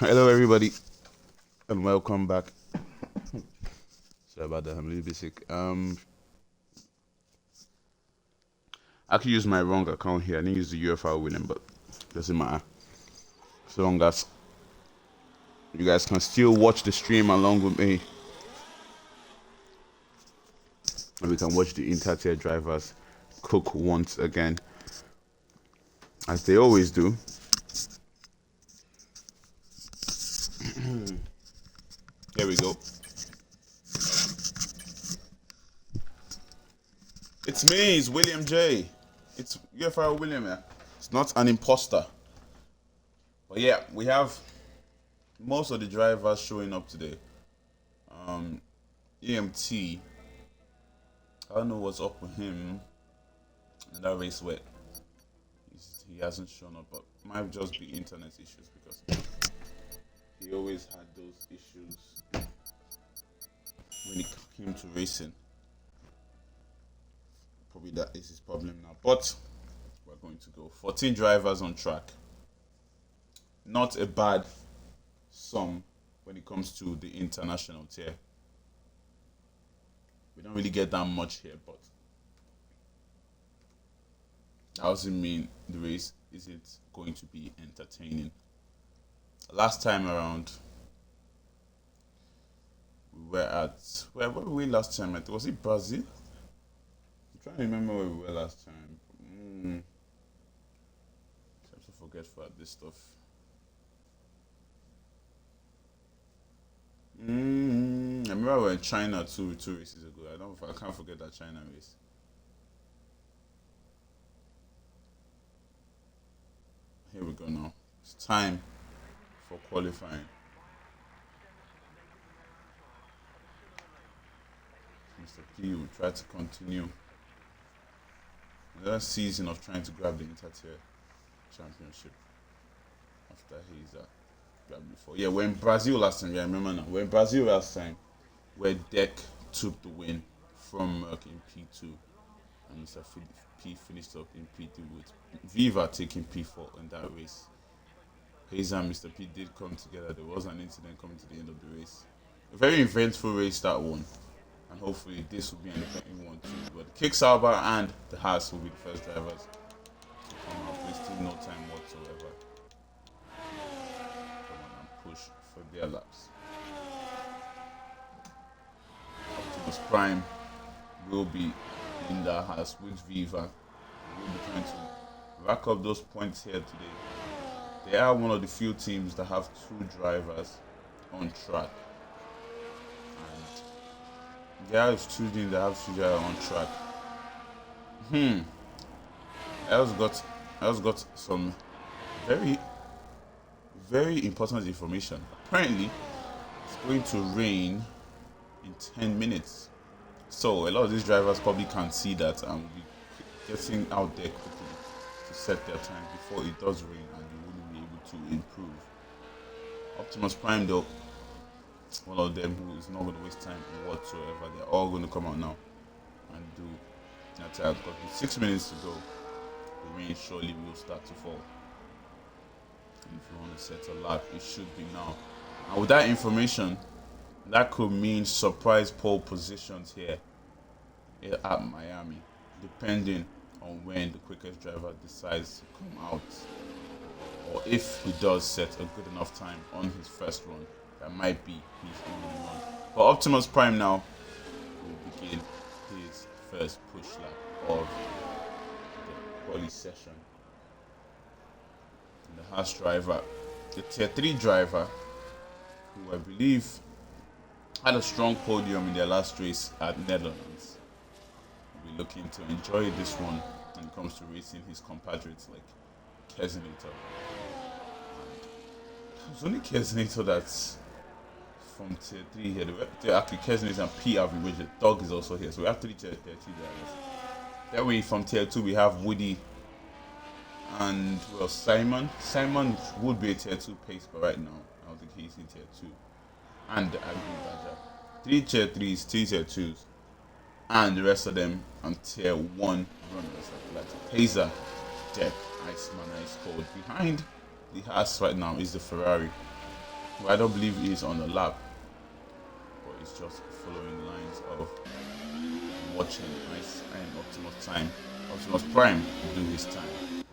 Hello, everybody, and welcome back. Sorry about that. I'm a little bit sick. I could use my wrong account here. I didn't use the UFRL winning, but doesn't matter. So long as you guys can still watch the stream along with me, and we can watch the inter-tier drivers cook once again, as they always do. Here we go. It's me, it's William J. It's UFRL William, yeah. It's not an imposter. But yeah, we have most of the drivers showing up today. EMT, I don't know what's up with him in that race where he hasn't shown up, but it might just be internet issues because he always had those issues when it came to racing. Probably that is his problem now. But we're going to go. 14 drivers on track. Not a bad sum when it comes to the international tier. We don't really get that much here, but that doesn't mean the race isn't going to be entertaining. Last time around, we were at where were we last time at? Was it Brazil? I'm trying to remember where we were last time. I'm so forgetful at this stuff. I remember we were in China two races ago. I can't forget that China race. Here we go now. It's time for qualifying. Mr. P will try to continue another season of trying to grab the inter-tier championship after he's grabbed before. Yeah, we're in Brazil last time. Yeah, I remember now. We're in Brazil last time where Deck took the win from Merck in P2 and Mr. P finished up in P3 with Viva taking P4 in that race. Hayes and Mr. P did come together. There was an incident coming to the end of the race. A very eventful race, that one. And hopefully this will be an eventful one too. But the Kick Sauber and the Haas will be the first drivers to come out, wasting no time whatsoever. Come on and push for their laps. Optimus Prime will be in the Haas with Viva. We'll be trying to rack up those points here today. They are one of the few teams that have two drivers on track. And there are two teams that have two drivers on track. I also got some very, very important information. Apparently, it's going to rain in 10 minutes. So a lot of these drivers probably can't see that and will be getting out there quickly to set their time before it does rain and you wouldn't be able to improve. Optimus Prime though, one of them who is not going to waste time whatsoever. They're all going to come out now and do that time. But with 6 minutes to go, the rain surely will start to fall. And if you want to set a lap, it should be now. And with that information, that could mean surprise pole positions here at Miami, depending on when the quickest driver decides to come out. Or if he does set a good enough time on his first run, that might be his only run. But Optimus Prime now will begin his first push lap of the quali session. And the Haas driver, the Tier 3 driver, who I believe had a strong podium in their last race at Netherlands, will be looking to enjoy this one when it comes to racing his compatriots like Kesinator. It's only Kesinator that's from Tier 3 here. Actually, Kesinator and P have which the dog is also here. So we have three Tier 3 drivers. That way from Tier 2 we have Woody and Simon. Simon would be a Tier 2 pace, but right now I don't think he's in Tier 2. And Agri Badger. 3 Tier 3s, 3 Tier 2s, and the rest of them on Tier 1 runners like Hazer, Deck, Iceman, Ice Cold. Behind the Haas right now is the Ferrari. Well, I don't believe he's on the lap, but he's just following lines of watching nice and Optimus time. Optimus Prime do his time.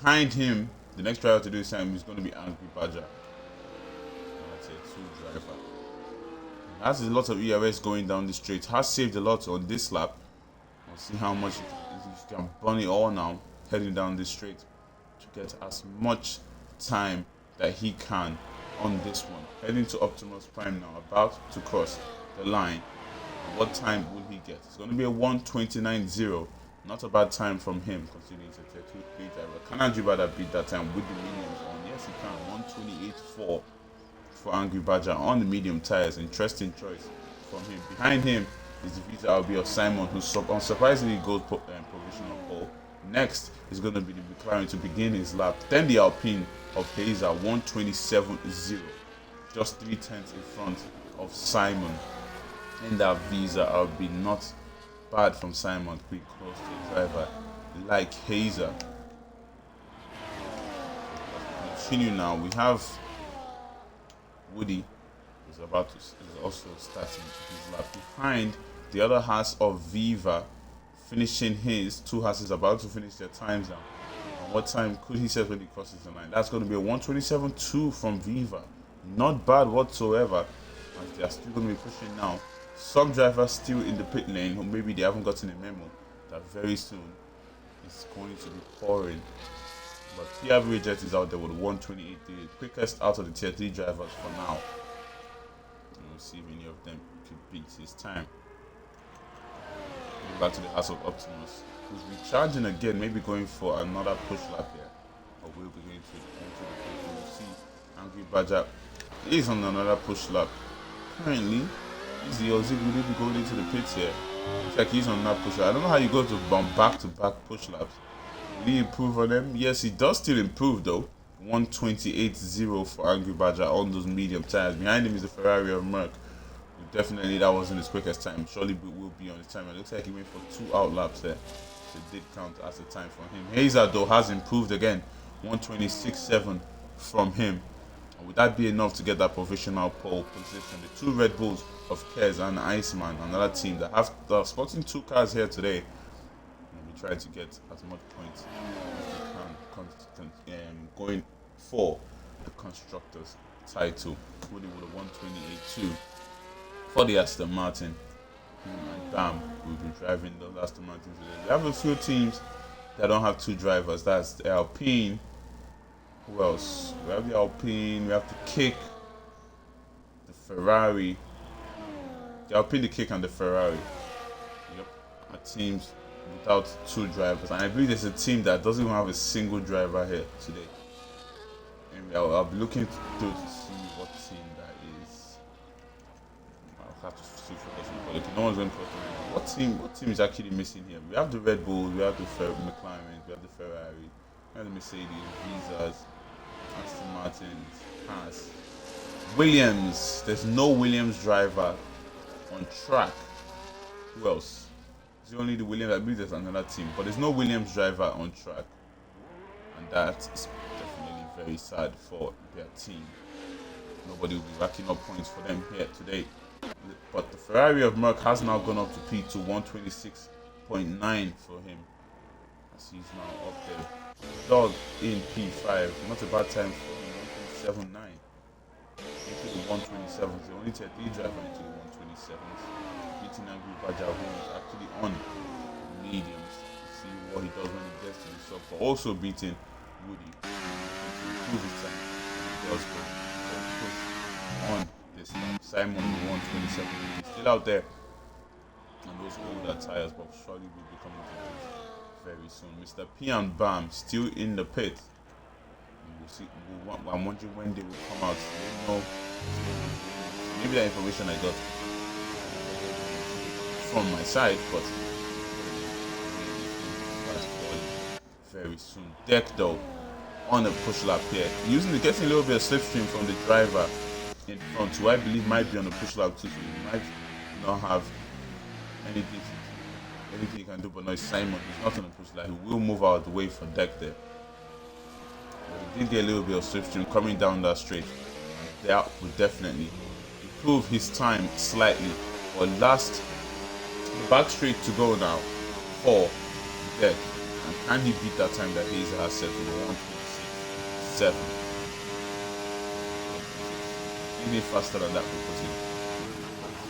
Behind him, the next driver to do his time is going to be Angry Badger. That's a two driver. Has a lot of ERS going down the straight. Has saved a lot on this lap. We'll see how much he can burn it all now, heading down this straight to get as much time that he can on this one. Heading to Optimus Prime now, about to cross the line. What time will he get? It's going to be a 1:29.0. Not a bad time from him, considering it's a 32 driver. Can Angry Badger beat that time with the mediums on? Yes, he can. 1:28.4 for Angry Badger on the medium tires. Interesting choice from him. Behind him is the Visa RB of Simon, who unsurprisingly goes provisional pole. Next is going to be the McLaren to begin his lap. Then the Alpine of Hazer, 1:27.0. Just 3/10 in front of Simon. In that Visa RB, not bad from Simon, quick close to a driver like Hazer. Continue now. We have Woody is also starting his lap behind the other half of Viva, finishing his two halves about to finish their times now. And what time could he set when he crosses the line? That's going to be a 1:27.2 from Viva. Not bad whatsoever, as they are still going to be pushing now. Some drivers still in the pit lane, or maybe they haven't gotten a memo that very soon it's going to be pouring. But PRV Jet is out there with 1:28, the quickest out of the tier 3 drivers for now. And we'll see if any of them could beat his time. Going back to the House of Optimus, who's recharging again, maybe going for another push lap here. Or we'll be going to the pit. We'll see Angry Badger is on another push lap. Currently, is the Ozzy will be going into the pits here. Looks like he's on that push lap. I don't know how you go to back-to-back push laps. Will he improve on them? Yes, he does still improve though. 1:28.0 for Angry Badger on those medium tires. Behind him is the Ferrari of Merc. Definitely that wasn't his quickest time. Surely will be on his time. It looks like he went for 2 out laps there. So it did count as a time from him. Hazer though has improved again. 1:26.7 from him. And would that be enough to get that provisional pole position? The 2 Red Bulls of Kez and Iceman, another team that have spotting 2 cars here today. And we try to get as much points as we can going for the constructors title. Woody with a 1:28.2 for the Aston Martin. And bam, we've been driving those Aston Martins today. We have a few teams that don't have 2 drivers. That's the Alpine. Who else? We have the Alpine, we have the Kick, the Ferrari. The Alpine, the Kick, and the Ferrari. Yep. Are teams without 2 drivers. And I believe there's a team that doesn't even have a single driver here today. And I'll be looking through to see what team that is. I'll have to see for okay, no one's going to what team is actually missing here? We have the Red Bulls, we have the McLaren, we have the Ferrari, we have the Mercedes, Visas, Aston Martins, Haas, Williams. There's no Williams driver on track. Who else? It's only the Williams. I believe there's another team, but there's no Williams driver on track, and that is definitely very sad for their team. Nobody will be racking up points for them here today. But the Ferrari of Merc has now gone up to P to 1:26.9 for him, as he's now up there. Dog in P5, not a bad time for him. 1:27.9 into the 1:27s. The only tier 3 driver into the 1:27s. Beating Angry Badger, who is actually on mediums. See what he does when he gets to the sub. But also beating Woody to improve his time. He does go push on this lap. Simon on the 1:27. He's still out there on those older tires, but surely will be coming to this very soon. Mr. P and Bam still in the pit. We'll see. I'm wondering when they will come out. I don't know. Maybe that information I got from my side, but very soon. Deck though on a push lap here, getting a little bit of slipstream from the driver in front, who I believe might be on a push lap too. So he might not have anything he can do, but no, Simon. He's not on a push lap. He will move out of the way for Deck there. did get a little bit of slipstream coming down that straight. That would definitely improve his time slightly. But last, the back straight to go now for Deck. And can he beat that time that Hazer has set with 126.7? Any faster than that pole position.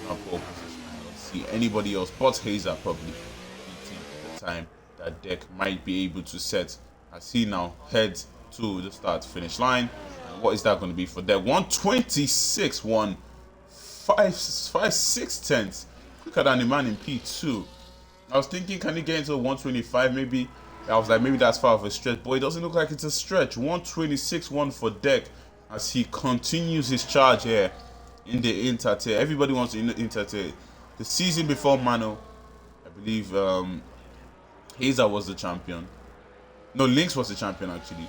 Not pole position. I don't see anybody else but Hazer probably beating the time that Deck might be able to set as he now heads to the start finish line. And what is that going to be for Deck? 126, 1.56 tenths quicker than the man in P2. I was thinking, can he get into 125? Maybe I was like, maybe that's far of a stretch, but it doesn't look like it's a stretch. 126.1 for Deck as he continues his charge here in the Inter tier. Everybody wants to Inter tier. The season before Mano, I believe Hazer was the champion. No, Lynx was the champion actually.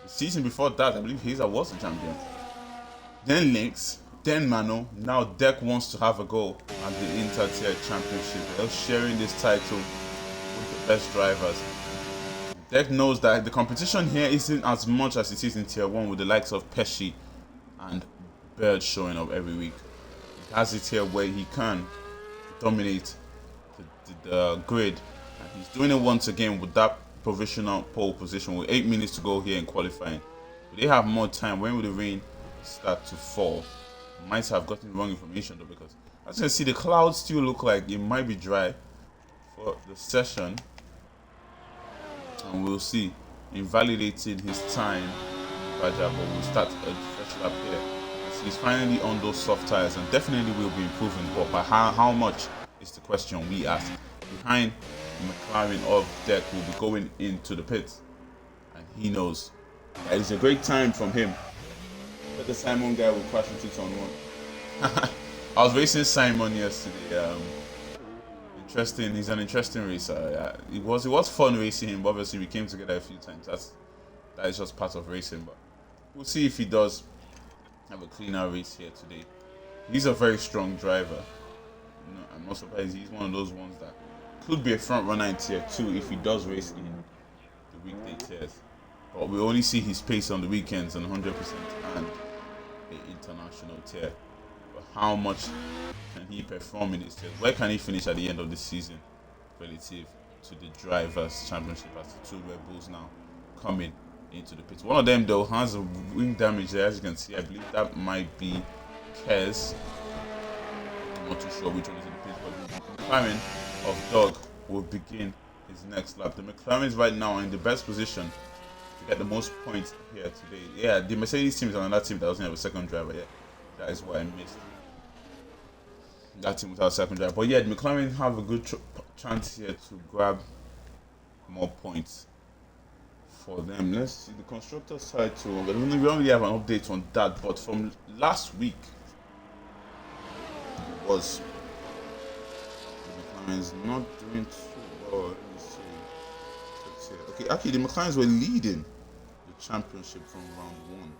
The season before that, I believe Hazer was the champion. Then Lynx, then Mano. Now Deck wants to have a go at the Inter tier championship. They're sharing this title with the best drivers. Deck knows that the competition here isn't as much as it is in tier 1 with the likes of Pesci and Bird showing up every week. He has it here where he can dominate the grid, and he's doing it once again with that provisional pole position with 8 minutes to go here in qualifying. But they have more time. When will the rain start to fall? Might have gotten wrong information though, because as you can see, the clouds still look like it might be dry for the session. And we'll see. Invalidating his time, but we'll start a fresh lap here. As he's finally on those soft tires and definitely will be improving. But by how much is the question we ask. Behind McLaren of Deck will be going into the pits. And he knows that it's a great time from him. But the Simon guy will crash into turn 1. I was racing Simon yesterday. Interesting. He's an interesting racer. It was fun racing him. But obviously, we came together a few times. That is just part of racing. But we'll see if he does have a cleaner race here today. He's a very strong driver. I'm not surprised. He's one of those ones that could be a front runner in tier 2 if he does race in the weekday tiers. But we only see his pace on the weekends and 100% and the international tier. How much can he perform in this tier? Where can he finish at the end of the season relative to the Drivers' Championship as the two Red Bulls now coming into the pits? One of them, though, has a wing damage there, as you can see. I believe that might be Kez. I'm not too sure which one is in the pits, but the McLaren of Dog will begin his next lap. The McLarens right now are in the best position to get the most points here today. Yeah, the Mercedes team is another team that doesn't have a second driver yet. That is what I missed. That team without a second driver. But yeah, the McLaren have a good chance here to grab more points for them. Let's see the constructor side too. We don't really have an update on that, but from last week, it was the McLaren's not doing too well. Let me see. Okay, actually, the McLarens were leading the championship from round 1.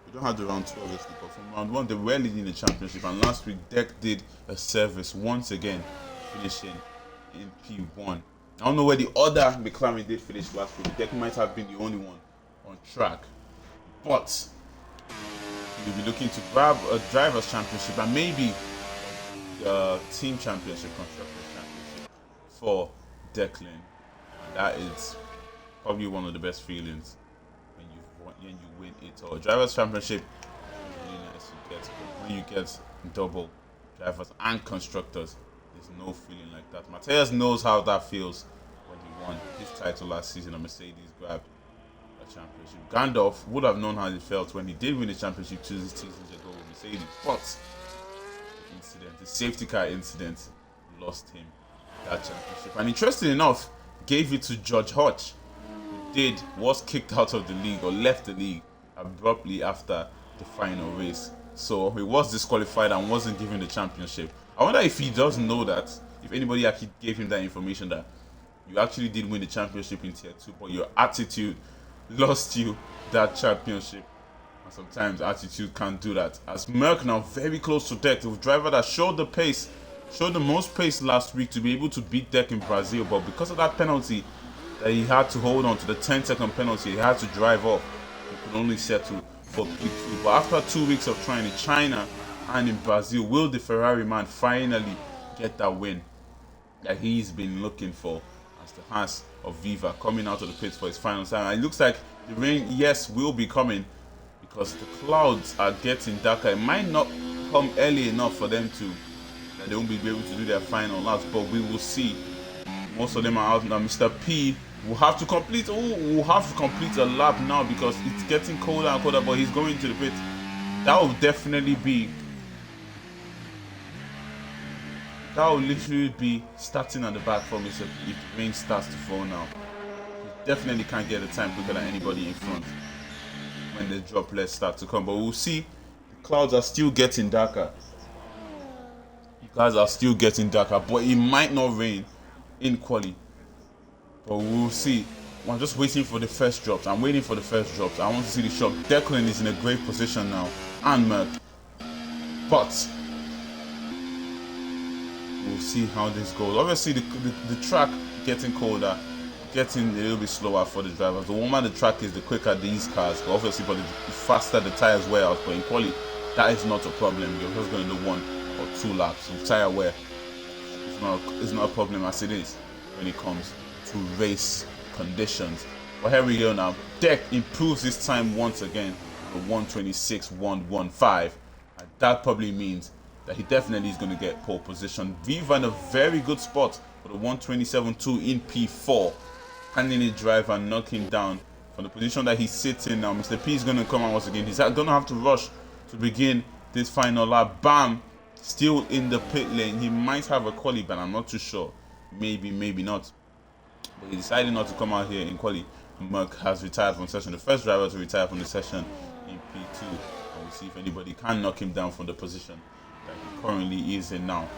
We don't have the round 2 obviously, but from round 1 they were leading the championship, and last week Deck did a service once again, finishing in P1. I don't know where the other McLaren did finish last week. Deck might have been the only one on track, but we'll be looking to grab a Drivers' Championship and maybe a Team Championship, Constructors' Championship for Declan. And that is probably one of the best feelings when you win it all. Drivers' Championship is really nice to get, but when you get double drivers and constructors, there's no feeling like that. Matthias knows how that feels when he won his title last season and Mercedes grabbed a championship. Gandalf would have known how it felt when he did win the championship 2 seasons ago with Mercedes, but the safety car incident lost him that championship. And interesting enough, gave it to George Hodge, was kicked out of the league or left the league abruptly after the final race. So he was disqualified and wasn't given the championship. I wonder if he does know that, if anybody actually gave him that information that you actually did win the championship in tier 2, but your attitude lost you that championship. And sometimes attitude can't do that. As Merck now very close to Deck, the driver that showed the most pace last week to be able to beat Deck in Brazil, but because of that penalty that he had to hold on to, the 10-second penalty, he had to drive off. could only settle for P2. But after 2 weeks of trying in China and in Brazil, will the Ferrari man finally get that win that he's been looking for as the Haas of Viva coming out of the pits for his final time? And it looks like the rain, yes, will be coming because the clouds are getting darker. It might not come early enough for them that they won't be able to do their final laps, but we will see. Most of them are out now. Mr. P will have to complete a lap now because it's getting colder and colder, but he's going to the pits. That will definitely be literally be starting at the back for Mr. P if the rain starts to fall now. He definitely can't get the time quicker than anybody in front when the droplets start to come. But we'll see. The clouds are still getting darker. But it might not rain in quali. But we'll see. I'm just waiting for the first drops. I want to see the shot. Declan is in a great position now, and Merc. But we'll see how this goes. Obviously, the track getting colder, getting a little bit slower for the drivers. The warmer the track is, the quicker these cars go. Obviously, but the faster the tires wear out. But in quali, that is not a problem. You're just going to do 1 or 2 laps of tire wear. It's not a problem as it is when it comes to race conditions. But here we go now. Deck improves his time once again to 1:26.115, and that probably means that he definitely is going to get pole position. Viva in a very good spot for the 1:27.2 in P4. Handing it drive and knock him down from the position that he sits in now. Mr. P is going to come out once again. He's going to have to rush to begin this final lap. Bam! Still in the pit lane. He might have a quali ban, I'm not too sure. Maybe not. But he decided not to come out here in quali. Merck has retired from session. The first driver to retire from the session in P2. And we'll see if anybody can knock him down from the position that he currently is in now.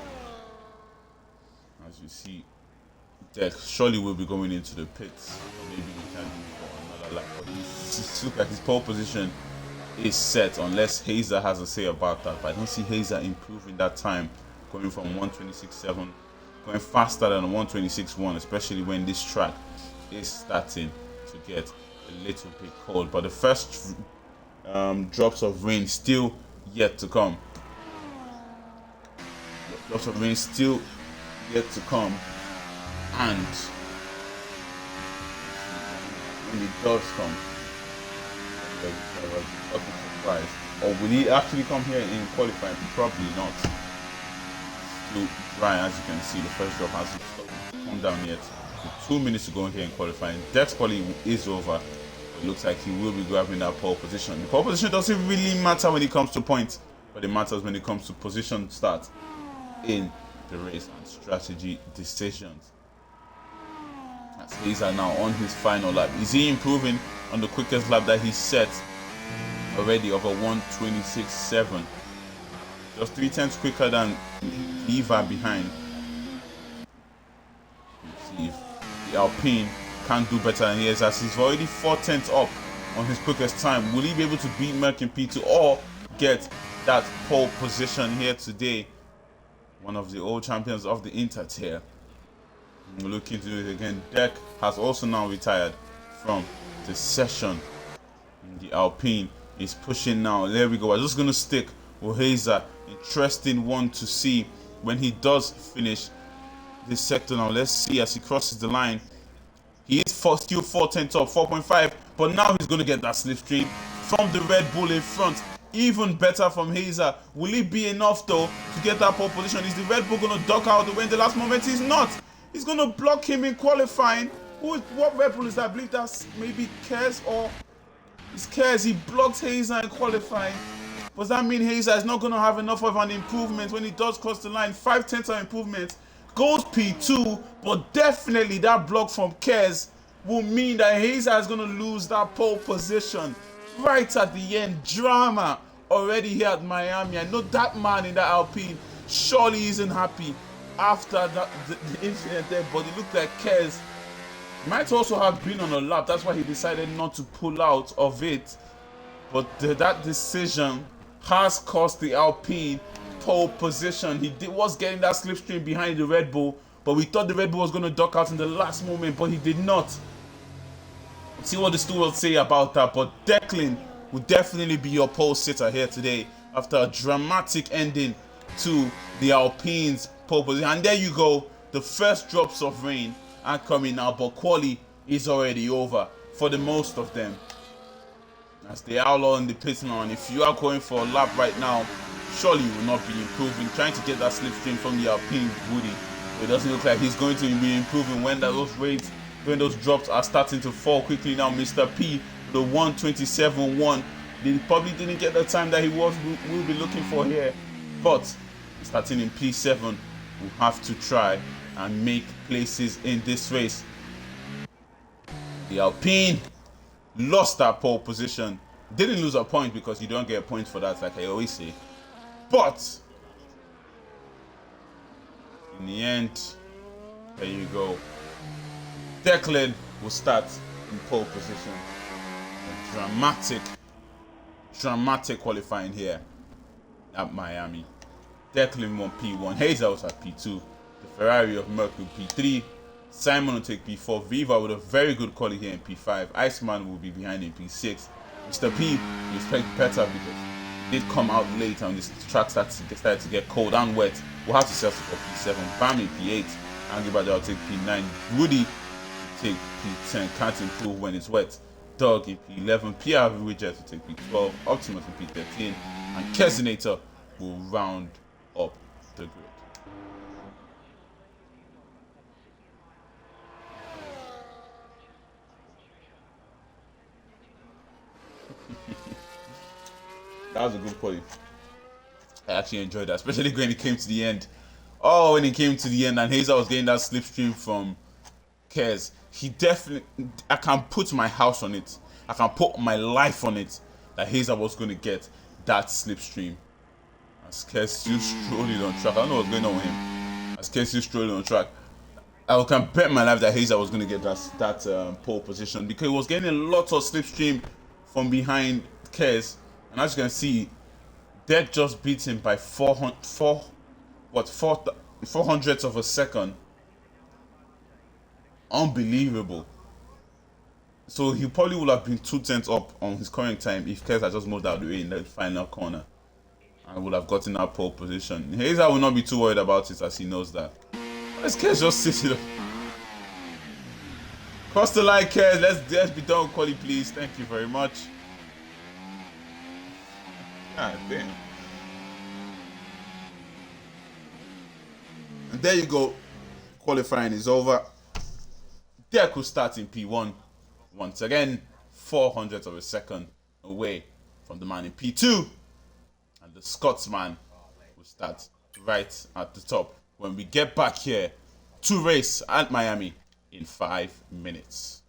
As you see, Deck surely will be going into the pits. Or maybe he can do for another lap. But it looks like his pole position is set unless Hazer has a say about that. But I don't see Hazer improving that time, going from 1:26.7, going faster than 1:26.1, especially when this track is starting to get a little bit cold. But the first drops of rain still yet to come. And when it does come, surprised. Or will he actually come here in qualifying? Probably not. Still dry, as you can see. The first drop hasn't come down yet. With 2 minutes to go here in qualifying. Death's quali is over. It looks like he will be grabbing that pole position. The pole position doesn't really matter when it comes to points, but it matters when it comes to position start in the race and strategy decisions. As these are now on his final lap. Is he improving on the quickest lap that he set already of a 1:26.7? Just 3/10 quicker than Viva behind. Let's see if the Alpine can do better than he is, as he's already 4/10 up on his quickest time. Will he be able to beat Merck in P2 or get that pole position here today? One of the old champions of the Intertier. We're looking to do it again. Deck has also now retired from the session. The Alpine is pushing now. There we go. I'm just going to stick with Hazer. Interesting one to see when he does finish this sector now. Let's see as he crosses the line. He is still 4:10 top, 4.5. But now he's going to get that slipstream from the Red Bull in front. Even better from Hazer. Will it be enough though to get that pole position? Is the Red Bull going to duck out the way in the last moment? He's not. He's going to block him in qualifying. What Red Bull is that? I believe that's maybe Kers or... It's Kers. He blocked Hazer in qualifying. Does that mean Hazer is not going to have enough of an improvement when he does cross the line? 5/10 of improvement. Goes P2, but definitely that block from Kers will mean that Hazer is going to lose that pole position. Right at the end. Drama already here at Miami. I know that man in that Alpine surely isn't happy after the incident there, but it looked like Kers might also have been on a lap. That's why he decided not to pull out of it. But that decision has cost the Alpine pole position. He was getting that slipstream behind the Red Bull, but we thought the Red Bull was going to duck out in the last moment, but he did not. See what the stew will say about that. But Declan will definitely be your pole sitter here today after a dramatic ending to the Alpines pole position. And there you go, the first drops of rain are coming now, but quali is already over for the most of them. As they outlaw in the pit now, and if you are going for a lap right now, surely you will not be improving. Trying to get that slipstream from the Alpine Woody. It doesn't look like he's going to be improving when those rates, when those drops are starting to fall quickly now. Mr. P, the 127.1, they probably didn't get the time that he will be looking for here. But starting in P7, will have to try and make places in this race. The Alpine lost that pole position. Didn't lose a point because you don't get a point for that, like I always say. But in the end, there you go. Declan will start in pole position. A dramatic qualifying here at Miami. Declan won P1. Hazel was at P2. The Ferrari of Merck will P3. Simon will take P4. Viva with a very good quality here in P5. Iceman will be behind in P6. Mr. P, you expect better because he did come out late and this track started to get cold and wet. We'll have to settle for P7. Bam in P8. Angibada will take P9. Woody will take P10. Can't improve when it's wet. Doug in P11. PR Widget will take P12. Optimus in P13. And Kesinator will round up the grid. That was a good quality. I actually enjoyed that, especially when it came to the end. Oh, when it came to the end and Hazel was getting that slipstream from Kez. He definitely, I can put my house on it. I can put my life on it that Hazel was going to get that slipstream. As Kez still strolling on track. I don't know what's going on with him. As Kez still strolling on track. I can bet my life that Hazel was going to get that pole position because he was getting a lot of slipstream from behind Kez. And as you can see, Deck just beat him by 4 hundredths of a second. Unbelievable. So he probably would have been 2 tenths up on his current time if Kez had just moved out of the way in the final corner and would have gotten that pole position. Hazel will not be too worried about it as he knows that. Let's Kez just sit it up. Cross the line, Kez. Let's be done with quali, please. Thank you very much. God damn. And there you go. Qualifying is over. Derek will start in P1. Once again, 4 hundredths of a second away from the man in P2. And the Scotsman will start right at the top when we get back here to race at Miami in 5 minutes.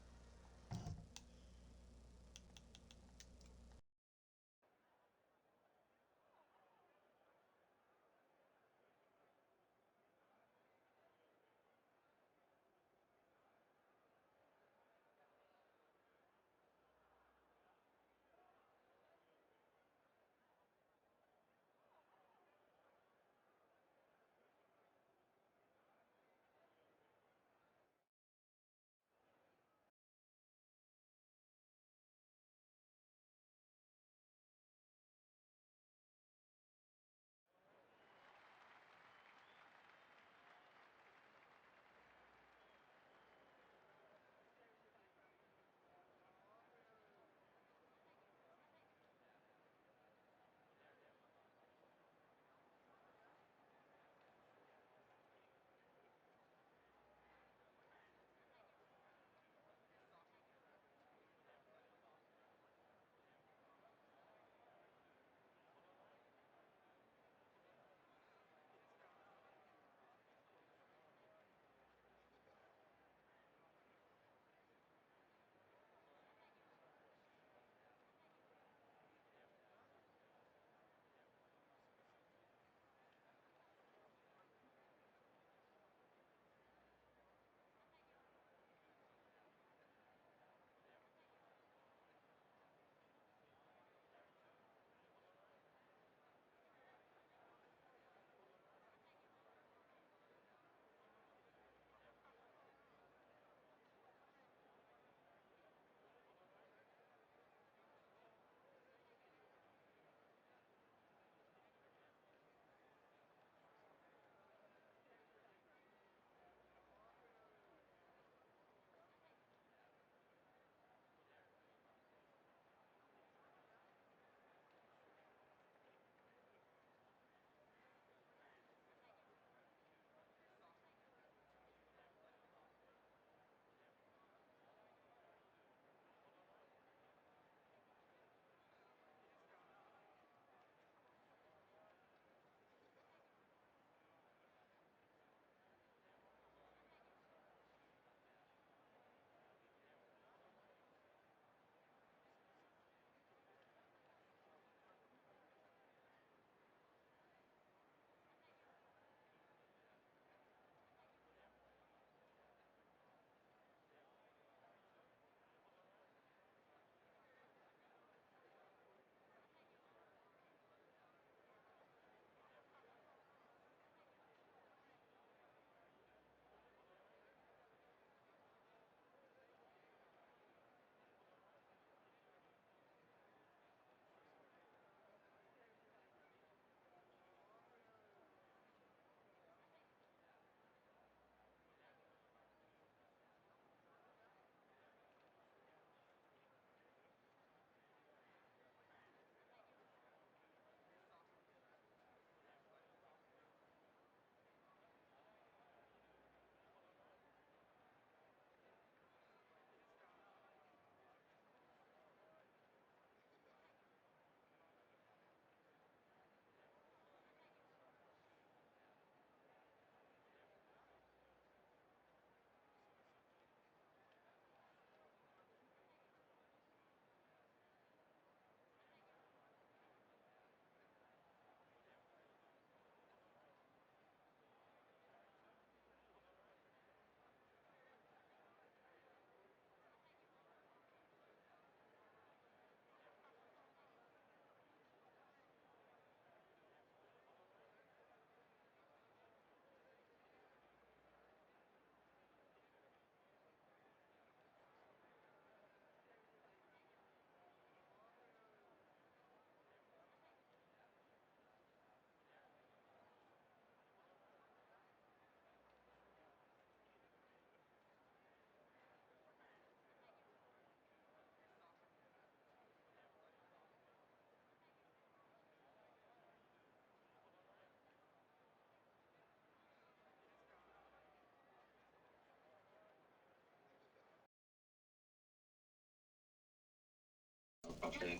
Okay.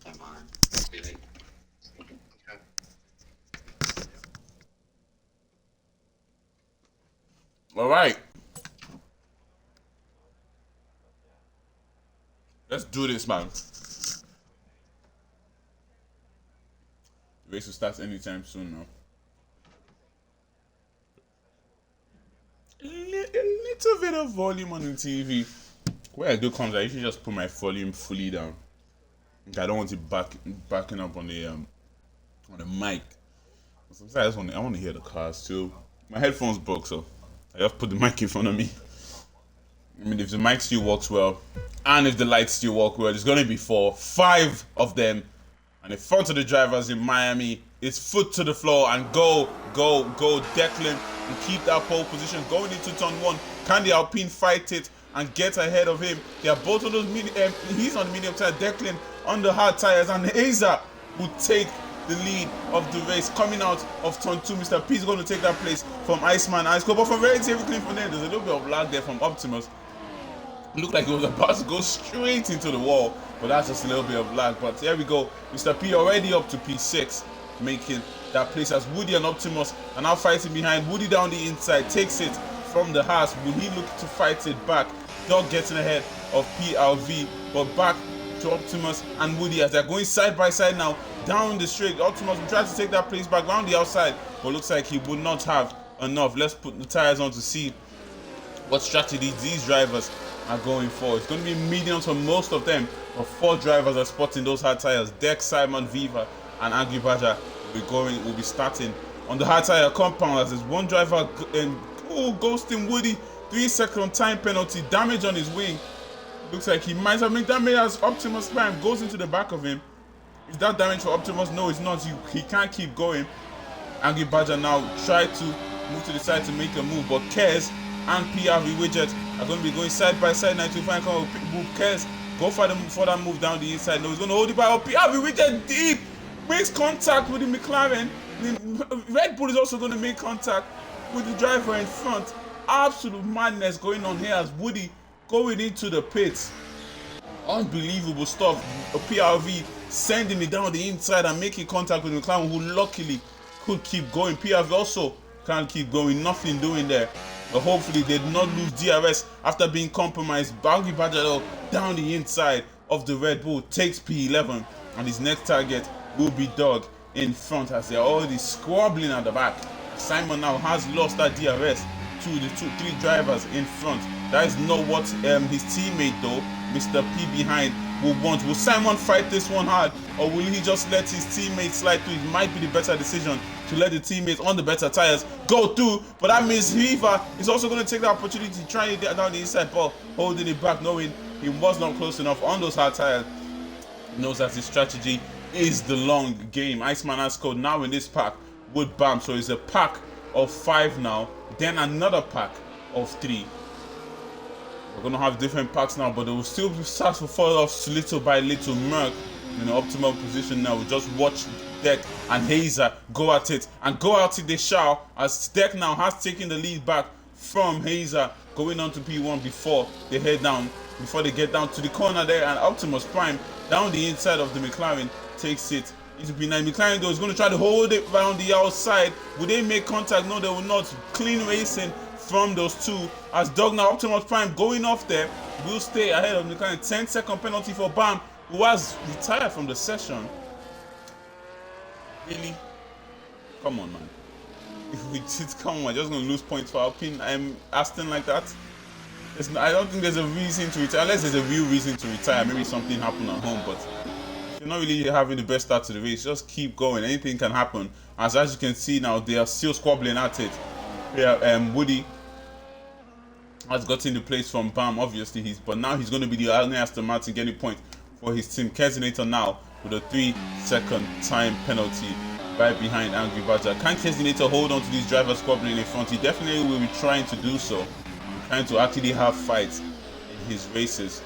Am I? Really? Okay. All right. Let's do this, man. The race will start anytime soon now. A little bit of volume on the TV. Where I do comes, I usually just put my volume fully down. I don't want it backing up on the mic. Sometimes I want to hear the cars too. My headphones broke, so I just put the mic in front of me. I mean, if the mic still works well, and if the lights still work well, there's gonna be 5 of them, and in front of the drivers in Miami, it's foot to the floor and go, Declan, and keep that pole position going into turn 1. Can the Alpine fight it and get ahead of him? They are both of those he's on the medium tire, Declan on the hard tires, and Hazer will take the lead of the race. Coming out of turn 2, Mr. P is going to take that place from Iceman Ice Cold, but from relatively clean from there, there's a little bit of lag there from Optimus. It looked like he was about to go straight into the wall, but that's just a little bit of lag. But here we go, Mr. P already up to P6, making that place as Woody and Optimus are now fighting behind. Woody down the inside, takes it from the Haas. Will he look to fight it back? Dog getting ahead of PRV, but back to Optimus and Woody as they're going side by side now down the straight. Optimus will try to take that place back around the outside, but looks like he would not have enough. Let's put the tires on to see what strategy these drivers are going for. It's going to be mediums for most of them, but 4 drivers are spotting those hard tires. Dex, Simon, Viva, and Angry Badger will be starting on the hard tire compound as there's one driver ghosting Woody. 3-second time penalty, damage on his wing. Looks like he might have made damage as Optimus Prime goes into the back of him. Is that damage for Optimus? No, it's not. He can't keep going. Angry Badger now try to move to the side to make a move, but Kez and PRV Widget are going to be going side by side now to find a move. Kez go for that move down the inside. No, he's going to hold it by PRV Widget deep. Makes contact with the McLaren. The Red Bull is also going to make contact with the driver in front. Absolute madness going on here as Woody going into the pits. Unbelievable stuff. PRV sending it down the inside and making contact with McLaren, who luckily could keep going. PRV also can't keep going, nothing doing there. But hopefully they did not lose DRS after being compromised. Angry Badger down the inside of the Red Bull takes P11, and his next target will be Dog in front as they're already squabbling at the back. Simon now has lost that DRS to the 2-3 drivers in front. That is not what his teammate though, Mr. P behind, will want. Will Simon fight this one hard, or will he just let his teammates slide through? It might be the better decision to let the teammates on the better tires go through, but that means Viva is also going to take the opportunity to try and get down the inside ball, holding it back, knowing he was not close enough on those hard tires. He knows that his strategy is the long game. Iceman has scored now in this pack with BAM, so it's a pack of 5 now, then another pack of 3. We're going to have different packs now, but they will still start to fall off little by little. Merc in the optimal position now. We just watch Deck and Hazer go at it, and go at it they shall, as Deck now has taken the lead back from Hazer, going on to P1 before they get down to the corner there, and Optimus Prime down the inside of the McLaren takes it into P9. McLaren though is going to try to hold it around the outside. Will they make contact? No, they will not. Clean racing from those two as Dog now, Optimus Prime going off there, will stay ahead of McLaren. 10-second penalty for Bam, who has retired from the session. Really? Come on, man. Come on, just going to lose points for Alpine. I'm Aston like that. I don't think there's a reason to retire, unless there's a real reason to retire. Maybe something happened at home, but if you're not really having the best start to the race, just keep going. Anything can happen. As you can see now, they are still squabbling at it. Yeah, Woody has gotten the place from Bam, obviously, but now he's going to be the only Aston Martin getting point for his team. Kesinator now with a 3-second time penalty right behind Angry Badger. Can Kesinator hold on to these drivers squabbling in front? He definitely will be trying to do so, trying to actually have fights in his races.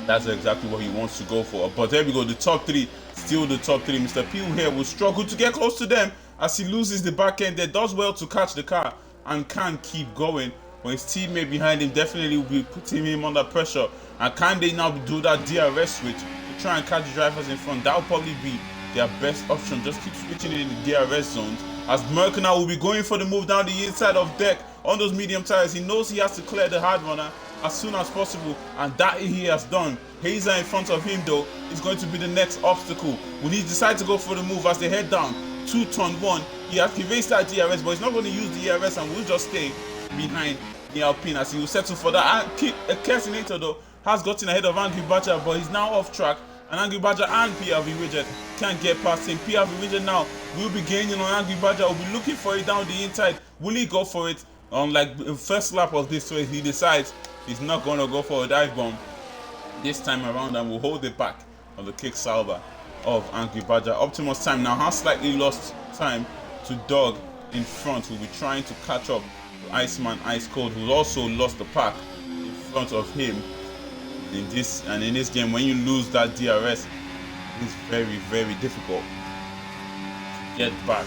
That's exactly what he wants to go for. But there we go, the top 3, still the top 3. Mr. Pugh here will struggle to get close to them as he loses the back end there. Does well to catch the car and can keep going. but his teammate behind him definitely will be putting him under pressure. And can they now do that DRS switch to try and catch the drivers in front? That will probably be their best option. Just keep switching in the DRS zones, as Merck now will be going for the move down the inside of deck on those medium tires. He knows he has to clear the hard runner as soon as possible, and that he has done. Hazer in front of him though is going to be the next obstacle. Will he decide to go for the move as they head down to turn 1? He activates that DRS, but he's not going to use the DRS and will just stay behind the Alpine as he will settle for that. Kesinator though has gotten ahead of Angry Badger, but he's now off track, and Angry Badger and PRV Widget can't get past him. PRV Widget now will be gaining on Angry Badger, will be looking for it down the inside. Will he go for it? Like the first lap of this race, he decides he's not going to go for a dive bomb this time around and will hold it back on the kick salver of Angry Badger. Optimus Time now has slightly lost time to Dog in front, who will be trying to catch up to Iceman Ice Cold, who also lost the pack in front of him. In this game, when you lose that DRS, it's very, very difficult to get back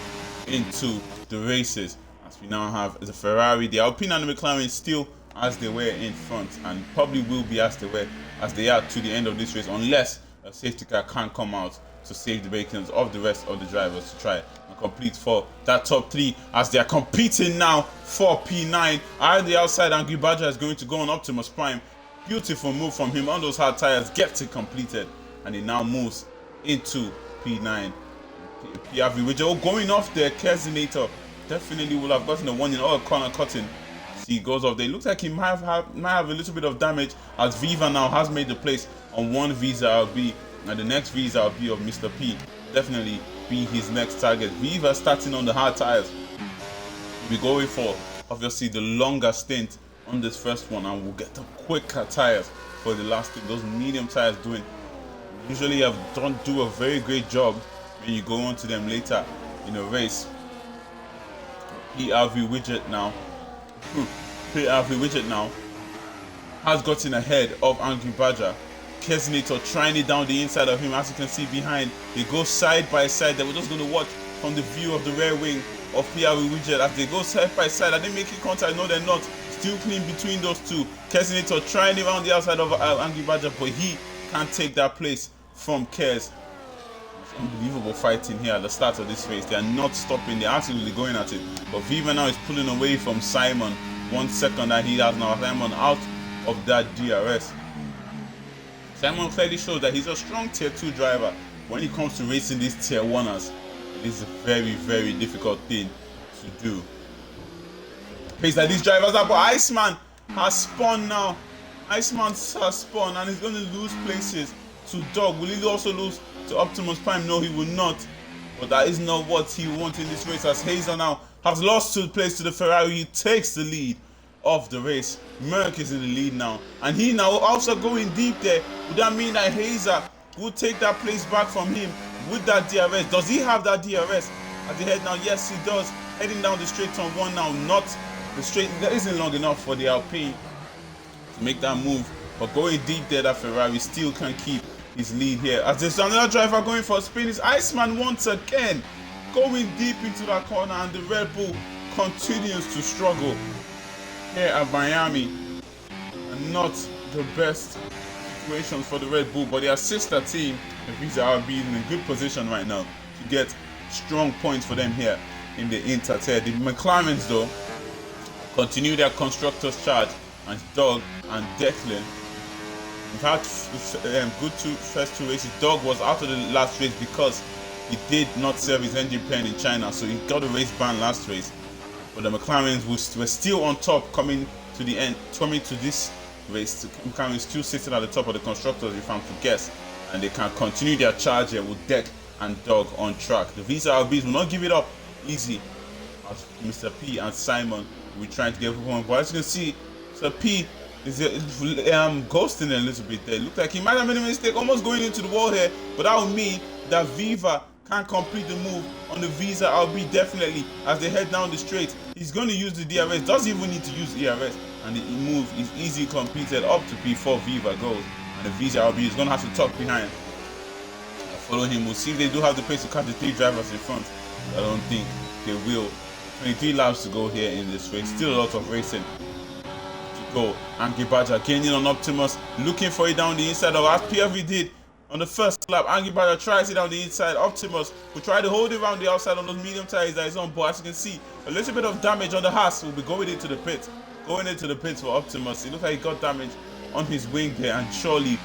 into the races. As we now have the Ferrari, the Alpine and the McLaren still as they were in front, and probably will be as they are to the end of this race, unless a safety car can come out to save the bacons of the rest of the drivers to try and complete for that top 3, as they are competing now for P9. On the outside, Angry Badger is going to go on Optimus Prime. Beautiful move from him on those hard tires, gets it completed, and he now moves into P9. PRV Widget going off there. Kesinator definitely will have gotten a warning or a corner cutting. He goes off there. It looks like he might have a little bit of damage, as Viva now has made the place on one Visa RB, and the next Visa RB of Mr. P definitely be his next target. Viva starting on the hard tires. We're going for obviously the longer stint on this first one, and we'll get the quicker tires for the last thing. Those medium tires usually don't do a very great job when you go on to them later in a race. PRV Widget now has gotten ahead of Angry Badger. Kesinator trying it down the inside of him, as you can see behind. They go side by side. They were just going to watch from the view of the rear wing of PRV Widget as they go side by side. Are they making contact? No, they're not. Still clean between those two. Kesinator trying it around the outside of Angry Badger, but he can't take that place from Kes. Unbelievable fighting here at the start of this race. They are not stopping, they're absolutely going at it. But Viva now is pulling away from Simon. 1 second that he has now Simon out of that DRS. Simon clearly shows that he's a strong tier 2 driver. When it comes to racing these tier 1ers, it is a very, very difficult thing to do. Pace that these drivers are, but Iceman has spun now. Iceman has spun and he's going to lose places to Dog. Will he also lose to Optimus Prime? No, he will not. But that is not what he wants in this race, as Hazer now has lost 2 place to the Ferrari. He takes the lead of the race. Merck is in the lead now, and he now also going deep there. Would that mean that Hazer will take that place back from him with that DRS? Does he have that DRS at the head now? Yes, he does. Heading down the straight turn 1 now. Not the straight, that isn't long enough for the Alpine to make that move. But going deep there, that Ferrari still can keep his lead here. As there's another driver going for a spin, is Iceman once again going deep into that corner, and the Red Bull continues to struggle here at Miami. And not the best situations for the Red Bull, but their sister team, the Visa RB, is in a good position right now to get strong points for them here in the Inter-Tier. The McLarens though continue their constructors charge, and Dog and Declan. We've had good first 2 races. Dog was out of the last race because he did not serve his engine pen in China, so he got a race ban last race. But the McLarens were still on top coming to the end, coming to this race. The McLarens still sitting at the top of the constructors, if I'm to guess, and they can continue their charge here with Deck and Dog on track. The Visa RBs will not give it up easy, as Mr. P and Simon will be trying to get home. But as you can see, Mr. P is ghosting a little bit there. Looked like he might have made a mistake, almost going into the wall here, but that would mean that Viva can't complete the move on the Visa RB definitely as they head down the straight. He's going to use the DRS, doesn't even need to use ERS, and the move is easily completed up to P4. Viva goes, and the Visa RB is going to have to tuck behind. Follow him. We'll see if they do have the pace to catch the 3 drivers in front. I don't think they will. 23 laps to go here in this race. Still a lot of racing go. Angry Badger gaining on Optimus, looking for it down the inside of as PFV did on the first lap. Angry Badger tries it down the inside. Optimus will try to hold it around the outside on those medium tires that is on, but as you can see, a little bit of damage on the Haas will be going into the pit. Going into the pits for Optimus. It looks like he got damage on his wing there, and surely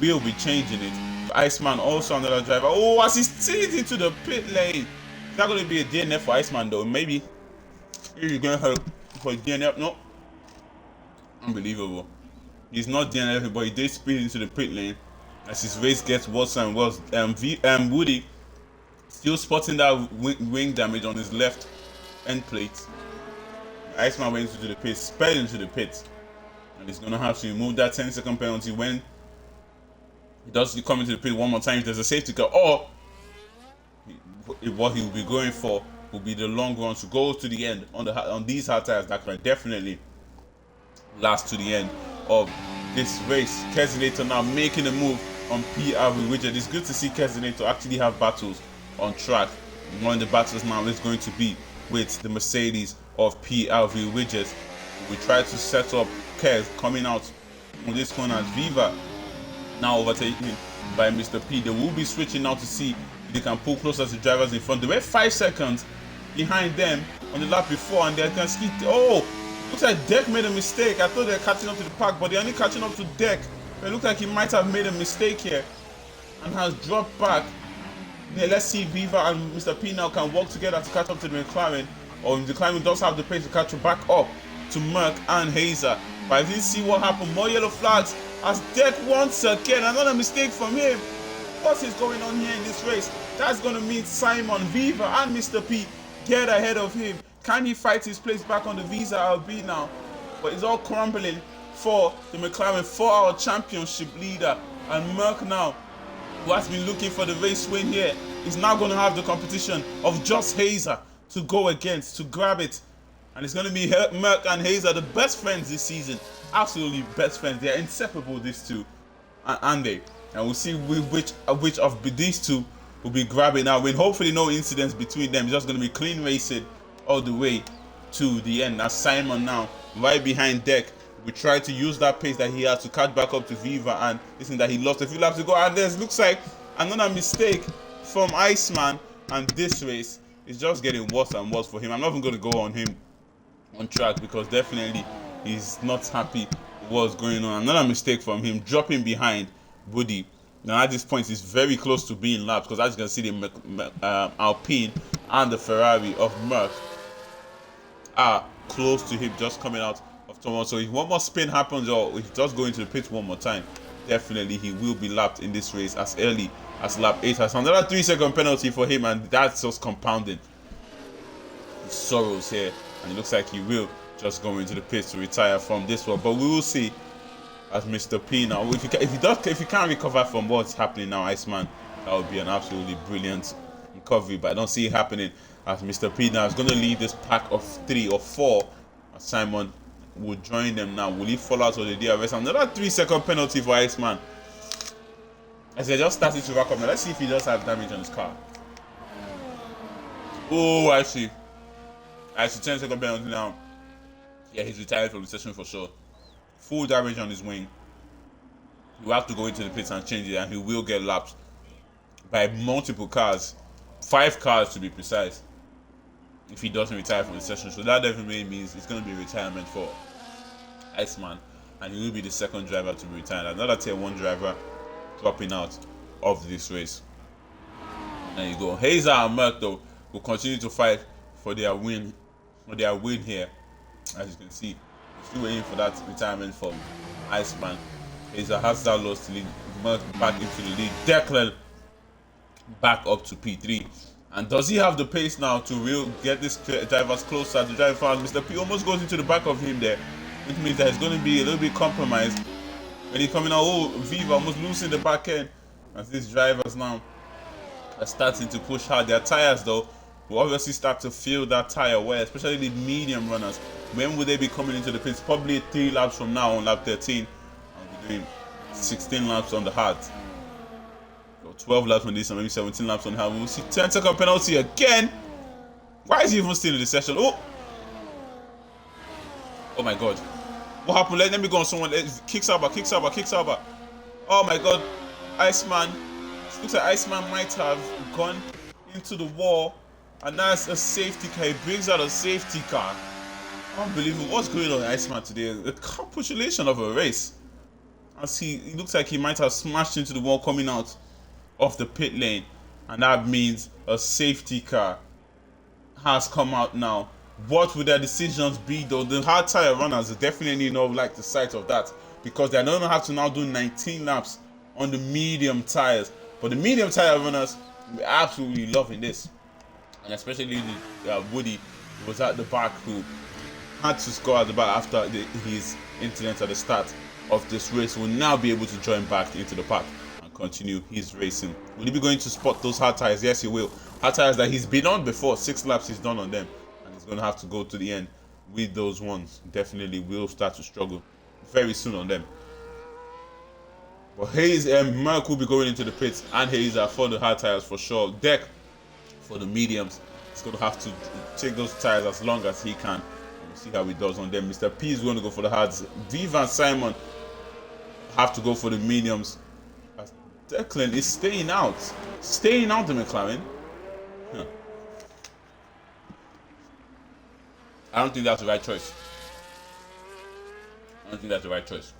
will be changing it. Iceman also another driver. Oh, as he's steered into the pit lane. It's not going to be a DNF for Iceman though. Maybe he's going to hurt for a DNF. No. Unbelievable. He's not DNF, but he did speed into the pit lane as his race gets worse and worse. Woody still spotting that wing damage on his left end plate. Iceman went into the pit, sped into the pit, and he's gonna have to remove that 10-second penalty when he does come into the pit one more time. If there's a safety car, or what he will be going for will be the long run to go to the end on these hard tires that can definitely last to the end of this race. Kesinator now making a move on PRV Widget. It's good to see Kesinator actually have battles on track. One of the battles now is going to be with the Mercedes of PRV Widgets. We try to set up Kes coming out on this corner as Viva now overtaken by Mr. P. They will be switching now to see if they can pull closer to drivers in front. They were 5 seconds behind them on the lap before, and they can skip. Oh, looks like Deck made a mistake. I thought they were catching up to the pack, but they're only catching up to Deck. It looks like he might have made a mistake here and has dropped back. Yeah, let's see if Viva and Mr. P now can work together to catch up to the McLaren, or if the McLaren does have the pace to catch back up to Merck and Hazer. But I didn't see what happened. More yellow flags as Deck once again. Another mistake from him. What is going on here in this race? That's going to mean Simon, Viva, and Mr. P get ahead of him. Can he fight his place back on the Visa LB now? But it's all crumbling for the McLaren, for our championship leader. And Merck now, who has been looking for the race win here, is now going to have the competition of just Hazer to go against, to grab it. And it's going to be Merck and Hazer, the best friends this season. Absolutely best friends. They are inseparable, these two, aren't they? And we'll see which of these two will be grabbing our win. Hopefully no incidents between them. It's just going to be clean racing all the way to the end. As Simon now right behind Deck, we try to use that pace that he has to catch back up to Viva, and listen that he lost a few laps to go. And there looks like another mistake from Iceman, and this race is just getting worse and worse for him. I'm not even going to go on him on track because definitely he's not happy with what's going on. Another mistake from him, dropping behind Woody. Now at this point he's very close to being lapped, because as you can see the Alpine and the Ferrari of Merck are close to him, just coming out of turn one. So if one more spin happens, or if he does go into the pit one more time, definitely he will be lapped in this race as early as lap 8. Has another 3-second penalty for him, and that's just compounding his sorrows here. And it looks like he will just go into the pit to retire from this one. But we will see as Mr. P now. If he can't recover from what's happening now, Iceman, that would be an absolutely brilliant recovery. But I don't see it happening as Mr. P now is going to lead this pack of 3 or 4. As Simon will join them now. Will he fall out of the DRS? Another 3-second penalty for Iceman. As they just started to rack up now. Let's see if he does have damage on his car. Oh, I see. 10-second penalty now. Yeah, he's retired from the session for sure. Full damage on his wing. He will have to go into the pits and change it, and he will get lapped by multiple cars. 5 cars to be precise, if he doesn't retire from the session. So that definitely means it's going to be retirement for Iceman, and he will be the second driver to be retired. Another tier 1 driver dropping out of this race. There you go. Hazer and Merck though will continue to fight for their win here. As you can see, we're still waiting for that retirement from Iceman. Hazer has that loss to lead Merck back into the lead. Declan back up to P3. And does he have the pace now to get this drivers closer to drive fast? Mr. P almost goes into the back of him there, which means that he's going to be a little bit compromised when he's coming out. Oh, Viva almost losing the back end as these drivers now are starting to push hard. Their tires though will obviously start to feel that tire wear, especially the medium runners. When will they be coming into the pits? Probably 3 laps from now on lap 13. I'll be doing 16 laps on the hard. 12 laps on this and maybe 17 laps on hard. We'll see 10-second penalty again. Why is he even still in the session? Oh my god. What happened? Let me go on someone. Kicks Alba, kicks Alba, kicks Alba. Oh my god. Iceman. It looks like Iceman might have gone into the wall. And that's a safety car. He brings out a safety car. Unbelievable. What's going on, Iceman, today? A capitulation of a race. As he looks like he might have smashed into the wall coming out of the pit lane. And that means a safety car has come out now. What would their decisions be though? The hard tire runners definitely not like the sight of that, because they don't have to now do 19 laps on the medium tires. But the medium tire runners were absolutely loving this, and especially the Woody, who was at the back, who had to score at the back after his incident at the start of this race, will now be able to join back into the pack and continue his racing. Will he be going to spot those hard tires? Yes, he will. Hard tires that he's been on before. 6 laps he's done on them, and he's going to have to go to the end with those ones. Definitely will start to struggle very soon on them. But Hayes and Merck will be going into the pits, and Hayes are for the hard tires for sure. Deck for the mediums. He's going to have to take those tires as long as he can. We'll see how he does on them. Mr. P is going to go for the hards. Viv and Simon have to go for the mediums. Declan is staying out. Staying out, the McLaren. Huh. I don't think that's the right choice. I don't think that's the right choice.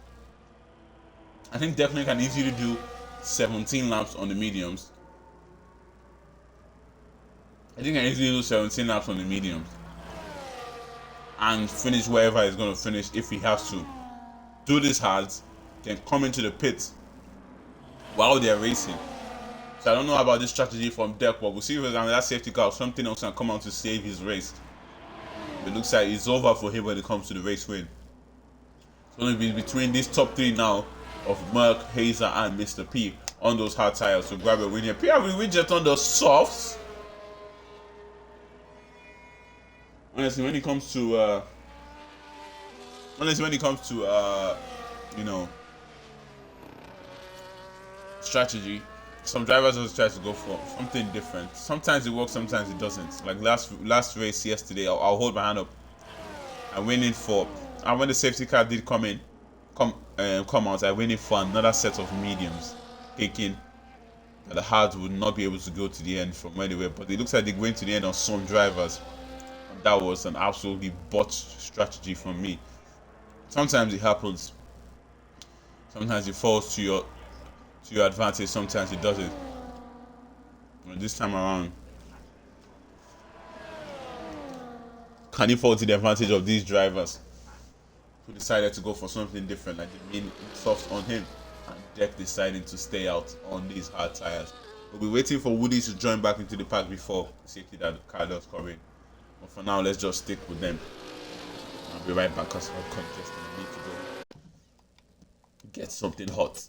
I think Declan can easily do 17 laps on the mediums. I think I can easily do 17 laps on the mediums and finish wherever he's going to finish if he has to. Do this hard, then come into the pits while they're racing. So I don't know about this strategy from Deck, but we'll see if there's another safety car or something else can come out to save his race. It looks like it's over for him when it comes to the race win. It's going to be between these top 3 now of Merck, Hazer, and Mr. P on those hard tires to grab a win here. Pierre Widget on the softs. Honestly, when it comes to you know, strategy, some drivers always try to go for something different. Sometimes it works, sometimes it doesn't. Like last race yesterday, I'll hold my hand up. I went in for, and when the safety car did come out, I went in for another set of mediums, thinking that the hards would not be able to go to the end from where they were. But it looks like they went to the end on some drivers. And that was an absolutely botched strategy from me. Sometimes it happens. Sometimes it falls to your advantage, sometimes it doesn't. But this time around, can it fall to the advantage of these drivers who decided to go for something different, like the main soft on him, and Deck deciding to stay out on these hard tires? We'll be waiting for Woody to join back into the pack before safety that the car does come in. But for now, let's just stick with them. I'll be right back because I'm contesting. I need to go get something hot.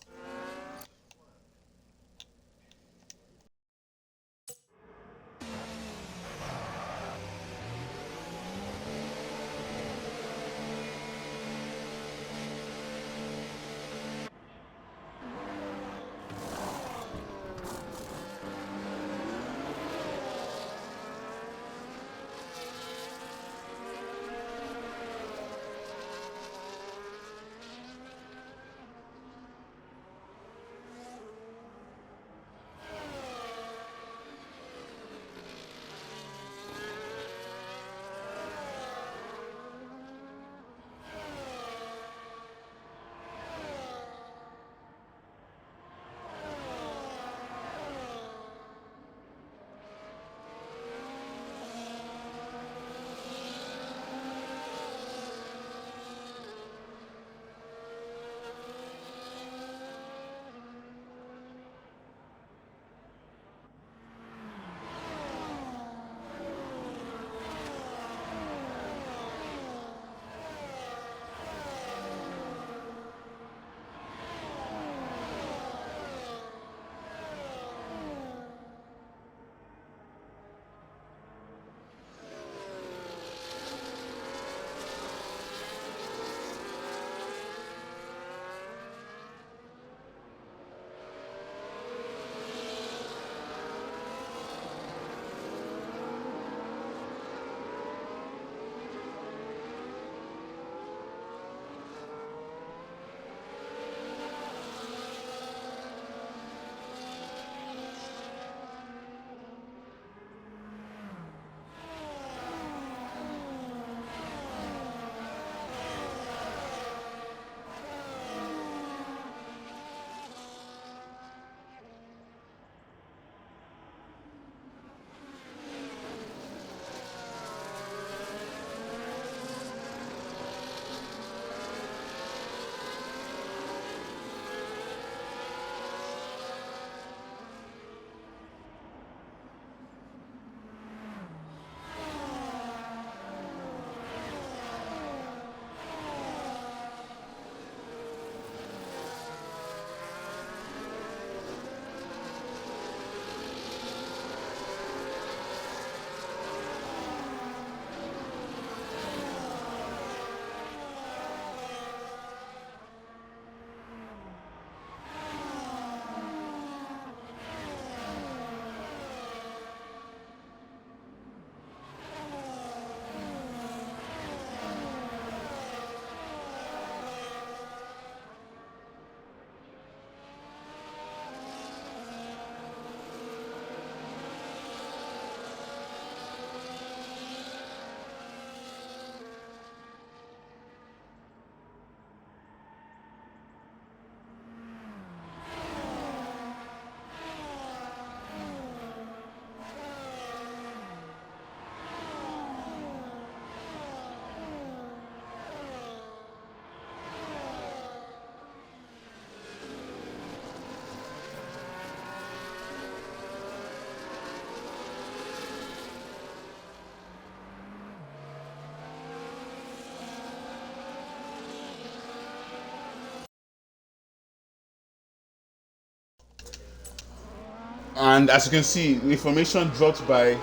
And as you can see, information dropped by.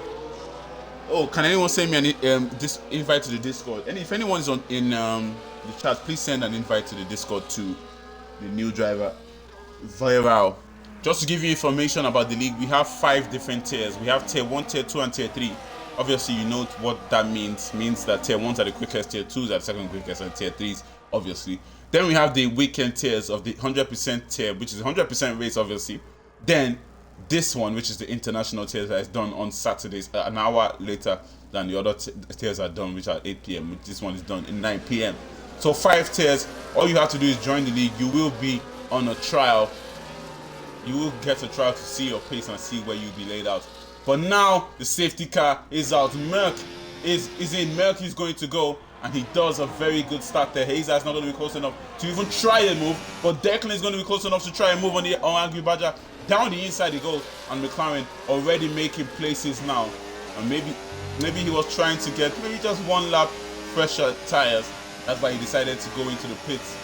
Oh, can anyone send me this invite to the Discord? And if anyone is in the chat, please send an invite to the Discord to the new driver viral. Just to give you information about the league, we have 5 different tiers. We have tier 1, tier 2, and tier 3. Obviously, you know what that means. It means that tier 1s are the quickest, tier 2s are the second quickest, and tier 3s, obviously. Then we have the weekend tiers of the 100% tier, which is 100% race, obviously. Then this one, which is the international tiers, that is done on Saturdays, an hour later than the other tiers are done, which are 8 p.m. This one is done in 9 p.m. So 5 tiers. All you have to do is join the league. You will be on a trial. You will get a trial to see your pace and see where you'll be laid out. But now the safety car is out. Merck is in. Merck is going to go, and he does a very good start there. Hazer is not going to be close enough to even try a move, but Declan is going to be close enough to try a move on Angry Badger. Down the inside he goes, and McLaren already making places now. And maybe he was trying to get maybe just one lap fresher tires. That's why he decided to go into the pits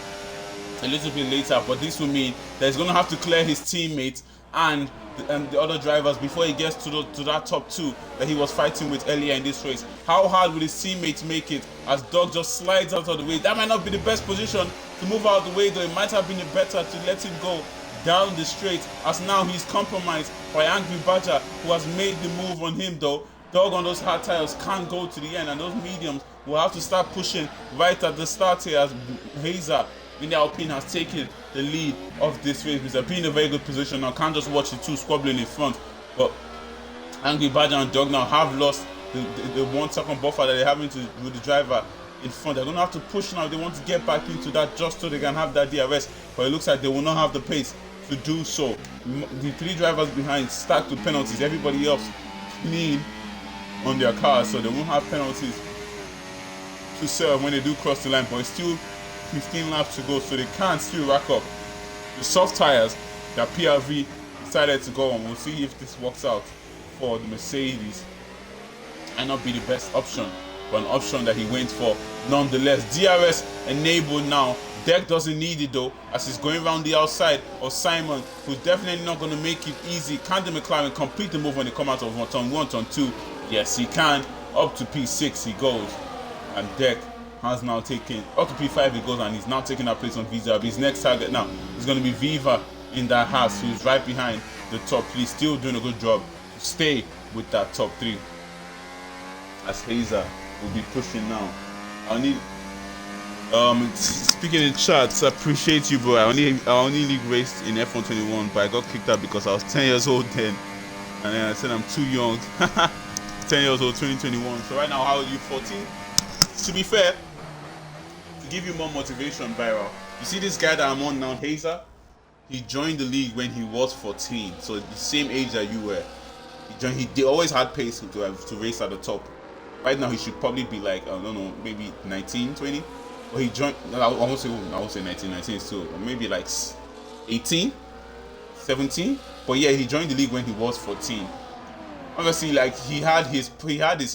a little bit later. But this will mean that he's going to have to clear his teammates and the other drivers before he gets to that top 2 that he was fighting with earlier in this race. How hard will his teammates make it as Doug just slides out of the way? That might not be the best position to move out of the way, though. It might have been better to let him go down the straight, as now he's compromised by Angry Badger, who has made the move on him, though. Dog on those hard tires can't go to the end, and those mediums will have to start pushing right at the start here as Hazer in the Alpine has taken the lead of this race. He's been in a very good position now. Can't just watch the two squabbling in front, but Angry Badger and Dog now have lost the 1 second buffer that they're having with the driver in front. They're going to have to push now. They want to get back into that just so they can have that DRS, but it looks like they will not have the pace to do so. The 3 drivers behind stacked with penalties. Everybody else clean on their cars, so they won't have penalties to serve when they do cross the line. But it's still 15 laps to go, so they can still rack up the soft tires that PRV decided to go on. We'll see if this works out for the Mercedes. Might not be the best option, but an option that he went for nonetheless. DRS enabled now. Deck doesn't need it though, as he's going around the outside of Simon, who's definitely not going to make it easy. Can the McLaren complete the move when they come out of turn 1, turn 2? Yes, he can. Up to P6 he goes, and Deck has now taken up to P5 he goes, and he's now taking that place on Visa. His next target now is going to be Viva in that house, who's right behind the top 3, still doing a good job to stay with that top 3. As Hazer will be pushing now. I need speaking in chats, I appreciate you, bro. I only league raced in F1 21, but I got kicked out because I was 10 years old then, and then I said I'm too young. 10 years old, 2021. So right now, how old are you? 14? To be fair, to give you more motivation, Byron, you see this guy that I'm on now, Hazer. He joined the league when he was 14, so the same age that you were. They always had pace to race at the top. Right now, he should probably be like, I don't know, maybe 19, 20. But he joined, I won't say 19, 19 is still, or maybe like 18, 17. But yeah, he joined the league when he was 14. Obviously, like he had his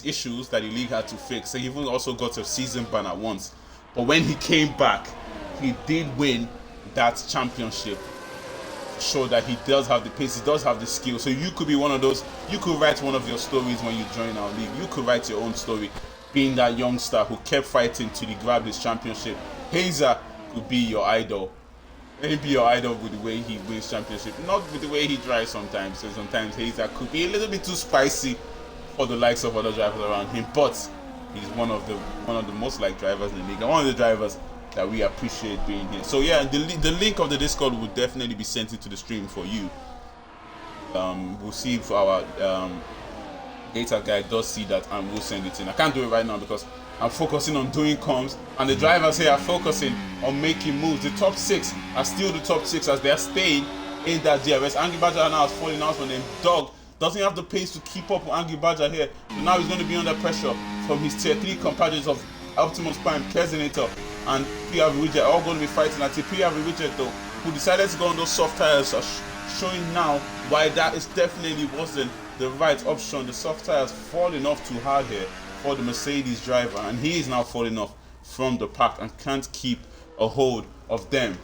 issues that the league had to fix. So he even also got a season ban at once. But when he came back, he did win that championship. Show that he does have the pace, he does have the skill. So you could be one of those. You could write one of your stories when you join our league. You could write your own story, being that youngster who kept fighting till he grabbed his championship. Hazer could be your idol. Let him be your idol with the way he wins championship, not with the way he drives sometimes. So sometimes Hazer could be a little bit too spicy for the likes of other drivers around him. But he's one of the most liked drivers in the league, and one of the drivers that we appreciate being here. So yeah, the link of the Discord will definitely be sent into the stream for you. We'll see if our data guy does see that, and we'll send it in. I can't do it right now because I'm focusing on doing comms, and the drivers here are focusing on making moves. The top 6 are still the top 6 as they are staying in that DRS. Angry Badger now is falling out from them. Dog doesn't have the pace to keep up with Angry Badger here, so now he's going to be under pressure from his tier 3 compatriots of Optimus Prime, Kesinator, and PRV Widget, all going to be fighting at PRV Widget though, who decided to go on those soft tires, are showing now why that is definitely wasn't the right option. The soft tires falling off too hard here for the Mercedes driver, and he is now falling off from the pack and can't keep a hold of them.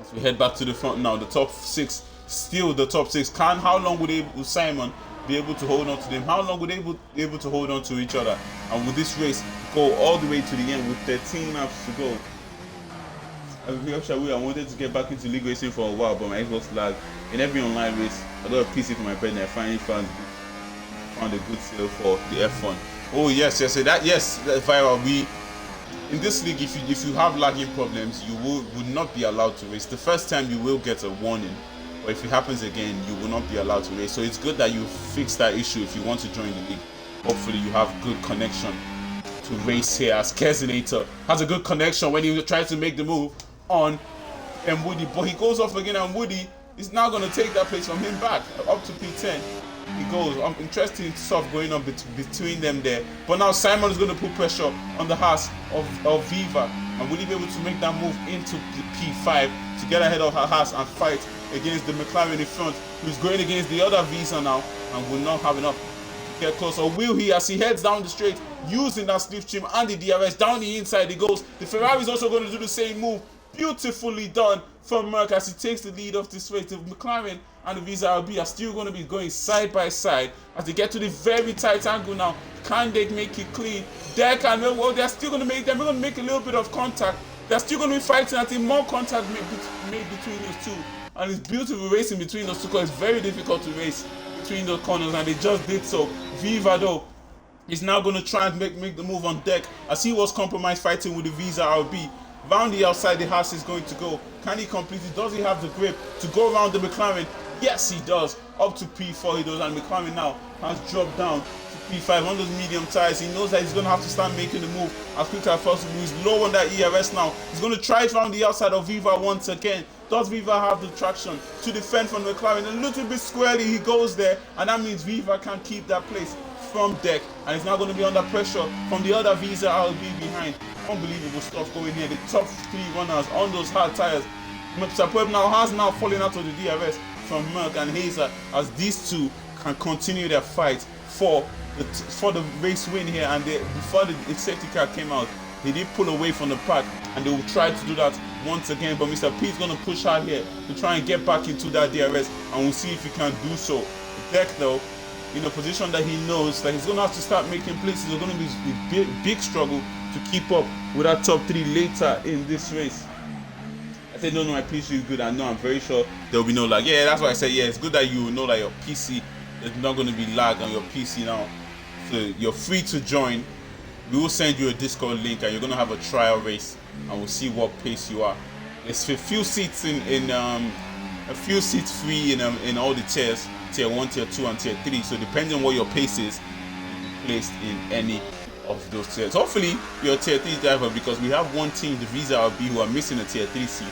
As we head back to the front now, the top 6 still the top 6. How long would Simon be able to hold on to them? How long would they be able to hold on to each other? And would this race go all the way to the end with 13 laps to go? I wanted to get back into league racing for a while, but my Xbox lagged. In every online race, I got a PC for my bed, and I finally found a good sale for the F1. Oh yes, that's viral. In this league, if you have lagging problems, you would not be allowed to race. The first time you will get a warning, but if it happens again, you will not be allowed to race. So it's good that you fix that issue if you want to join the league. Hopefully you have good connection to race here, as Kezinator has a good connection when he tries to make the move on Woody, but he goes off again, and Woody is now going to take that place from him back up to P10. He goes. Interesting stuff going on between them there. But now Simon is going to put pressure on the Haas of Viva, and will he be able to make that move into the P5 to get ahead of her Haas and fight against the McLaren in front, who's going against the other Visa now and will not have enough to get close? Or will he, as he heads down the straight using that slipstream and the DRS down the inside? He goes. The Ferrari is also going to do the same move. Beautifully done from Merck as he takes the lead of this race. The McLaren and the Visa RB are still going to be going side by side as they get to the very tight angle now. Can they make it clean? They're still going to make a little bit of contact. They're still going to be fighting. I think more contact made between those two. And it's beautiful racing between those two because it's very difficult to race between those corners, and they just did so. Viva though is now going to try and make the move on deck as he was compromised fighting with the Visa RB. Round the outside, the Haas is going to go. Can he complete it? Does he have the grip to go around the McLaren? Yes, he does. Up to P4 he does, and McLaren now has dropped down to P5 on those medium tires. He knows that he's going to have to start making the move as quickly as possible. He's low on that ERS now. He's going to try it around the outside of Viva once again. Does Viva have the traction to defend from McLaren? A little bit squarely he goes there, and that means Viva can keep that place from deck, and he's now going to be under pressure from the other Visa RB behind. Unbelievable stuff going here. The top 3 runners on those hard tires. Mr. now has fallen out of the DRS from Merck and Hazer as these two can continue their fight for the race win here. And before the safety car came out, they did pull away from the pack, and they will try to do that once again. But Mr. P is going to push hard here to try and get back into that DRS, and we'll see if he can do so. Deck though, in a position that he knows that he's going to have to start making places. There's going to be a big struggle to keep up with that top 3 later in this race. I said, no, my PC is good. I know, I'm very sure there will be no lag. Yeah, that's why I said, yeah, it's good that you know that your PC is not going to be lag on your PC now. So you're free to join. We will send you a Discord link, and you're going to have a trial race, and we'll see what pace you are. There's a few seats a few seats free in all the tiers. Tier 1, Tier 2, and Tier 3. So depending on what your pace is, you'll be placed in any of those tiers. Hopefully you're a Tier 3 driver, because we have one team, the Visa RB, who are missing a Tier 3 seat.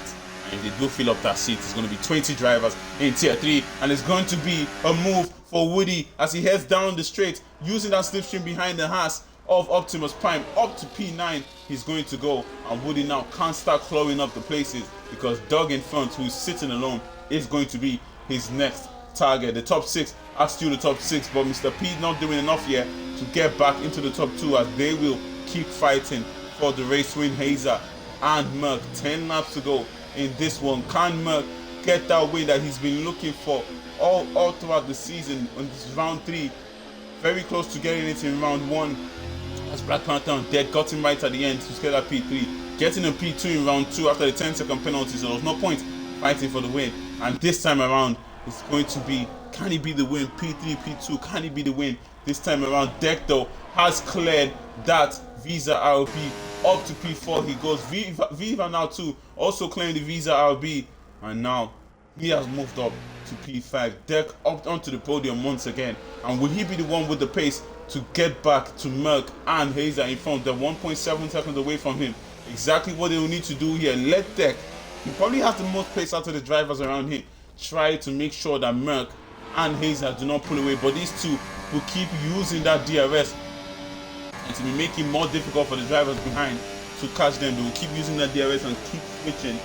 And if they do fill up that seat, it's going to be 20 drivers in Tier 3. And it's going to be a move for Woody as he heads down the straight, using that slipstream behind the Haas of Optimus Prime up to P9. He's going to go, and Woody now can't start clawing up the places because Doug in front, who's sitting alone, is going to be his next target. The top 6 are still the top 6, but Mr. P not doing enough yet to get back into the top 2 as they will keep fighting for the race win. Hazer and Merck, 10 laps to go in this one. Can Merck get that win that he's been looking for all throughout the season on this round 3? Very close to getting it in round 1 as Black Panther on deck got him right at the end to get that P3, getting a P2 in round 2 after the 10-second penalty, so there was no point fighting for the win. And this time around, it's going to be, can he be the win? P3, P2, can he be the win? This time around, Deck though has cleared that Visa RB up to P4. He goes. Viva now too, also clearing the Visa RB, and now he has moved up to P5. Deck up onto the podium once again, and will he be the one with the pace to get back to Merck and Hazer in front? They're 1.7 seconds away from him. Exactly what they will need to do here. Let Deck, he probably has the most pace out of the drivers around him, try to make sure that Merck and Hazer do not pull away, but these two will keep using that DRS, and to be making it more difficult for the drivers behind to catch them. They will keep using that DRS and keep switching.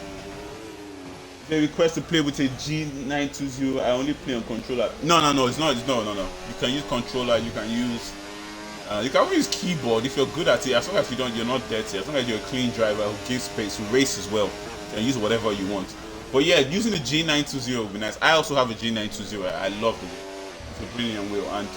They request to play with a G920. I only play on controller. No, it's not. No. You can use controller. You can use keyboard if you're good at it. As long as you're not dirty. As long as you're a clean driver who gives space, who races well, you can use whatever you want. But yeah, using the G920 would be nice. I also have a G920. I love it. It's a brilliant wheel, and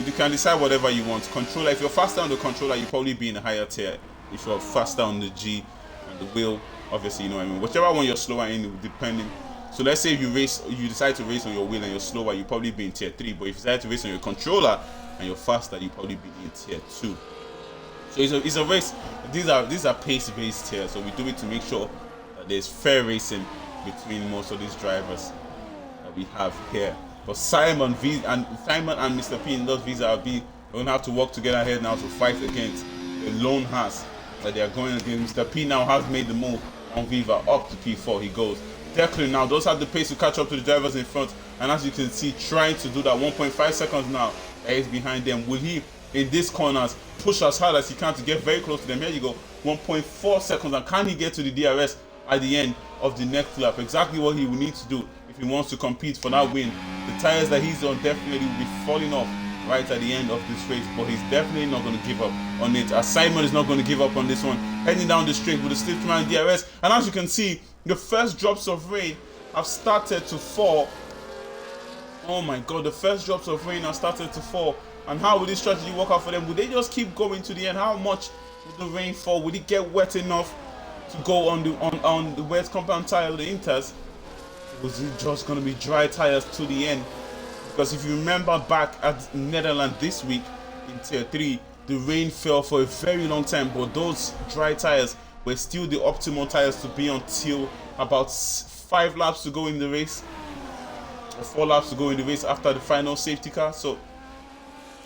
you can decide whatever you want. Controller, if you're faster on the controller, you'll probably be in a higher tier. If you're faster on the G and the wheel, obviously, you know what I mean. Whichever one you're slower in, depending. So let's say you decide to race on your wheel and you're slower, you probably be in tier 3. But if you decide to race on your controller and you're faster, you probably be in tier 2. So it's a race. These are pace-based tiers. So we do it to make sure that there's fair racing between most of these drivers that we have here. But Simon and Mr. P in those VRB don't have to work together here now to fight against the lone Haas that they are going against. Mr. P now has made the move on Viva up to P4. He goes. Declan now does have the pace to catch up to the drivers in front, and as you can see, trying to do that. 1.5 seconds now that is behind them. Will he, in these corners, push as hard as he can to get very close to them? Here you go, 1.4 seconds, and can he get to the DRS at the end of the next lap? Exactly what he will need to do if he wants to compete for that win. The tires that he's on definitely will be falling off right at the end of this race, but he's definitely not going to give up on it, as Simon is not going to give up on this one, heading down the straight with a stiff man DRS. And as you can see, the first drops of rain have started to fall. Oh my god, the first drops of rain have started to fall. And how will this strategy work out for them? Would they just keep going to the end? How much would the rain fall? Would it get wet enough to go on the wet compound tire of the Inters? Was it just going to be dry tires to the end? Because if you remember back at Netherlands this week in tier 3, the rain fell for a very long time, but those dry tires were still the optimal tires to be until about 5 laps to go in the race, or 4 laps to go in the race after the final safety car. So,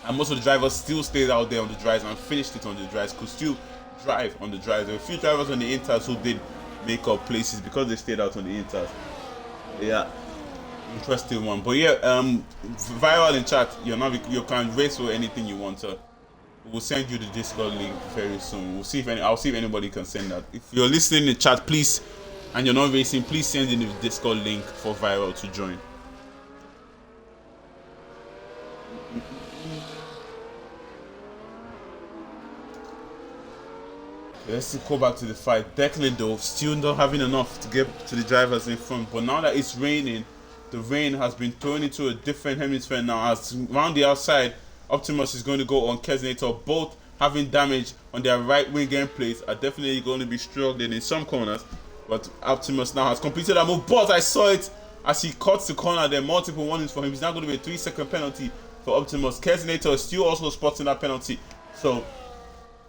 and most of the drivers still stayed out there on the dries and finished it on the dries, could still drive on the dries. There were a few drivers on the Inters who did make up places because they stayed out on the Inters. Yeah, interesting one. But yeah, viral in chat, you can race for anything you want. We'll send you the Discord link very soon. I'll see if anybody can send that. If you're listening in chat, please, and you're not racing, please send in the Discord link for Viral to join. Let's go back to the fight. Declan though, still not having enough to get to the drivers in front. But now that it's raining, the rain has been thrown into a different hemisphere now. As around the outside, Optimus is going to go on Kesinator. Both having damage on their right wing end plates are definitely going to be struggling in some corners. But Optimus now has completed that move. But I saw it as he cuts the corner. There are multiple warnings for him. It's now going to be a 3-second penalty for Optimus. Kesinator is still also spotting that penalty. So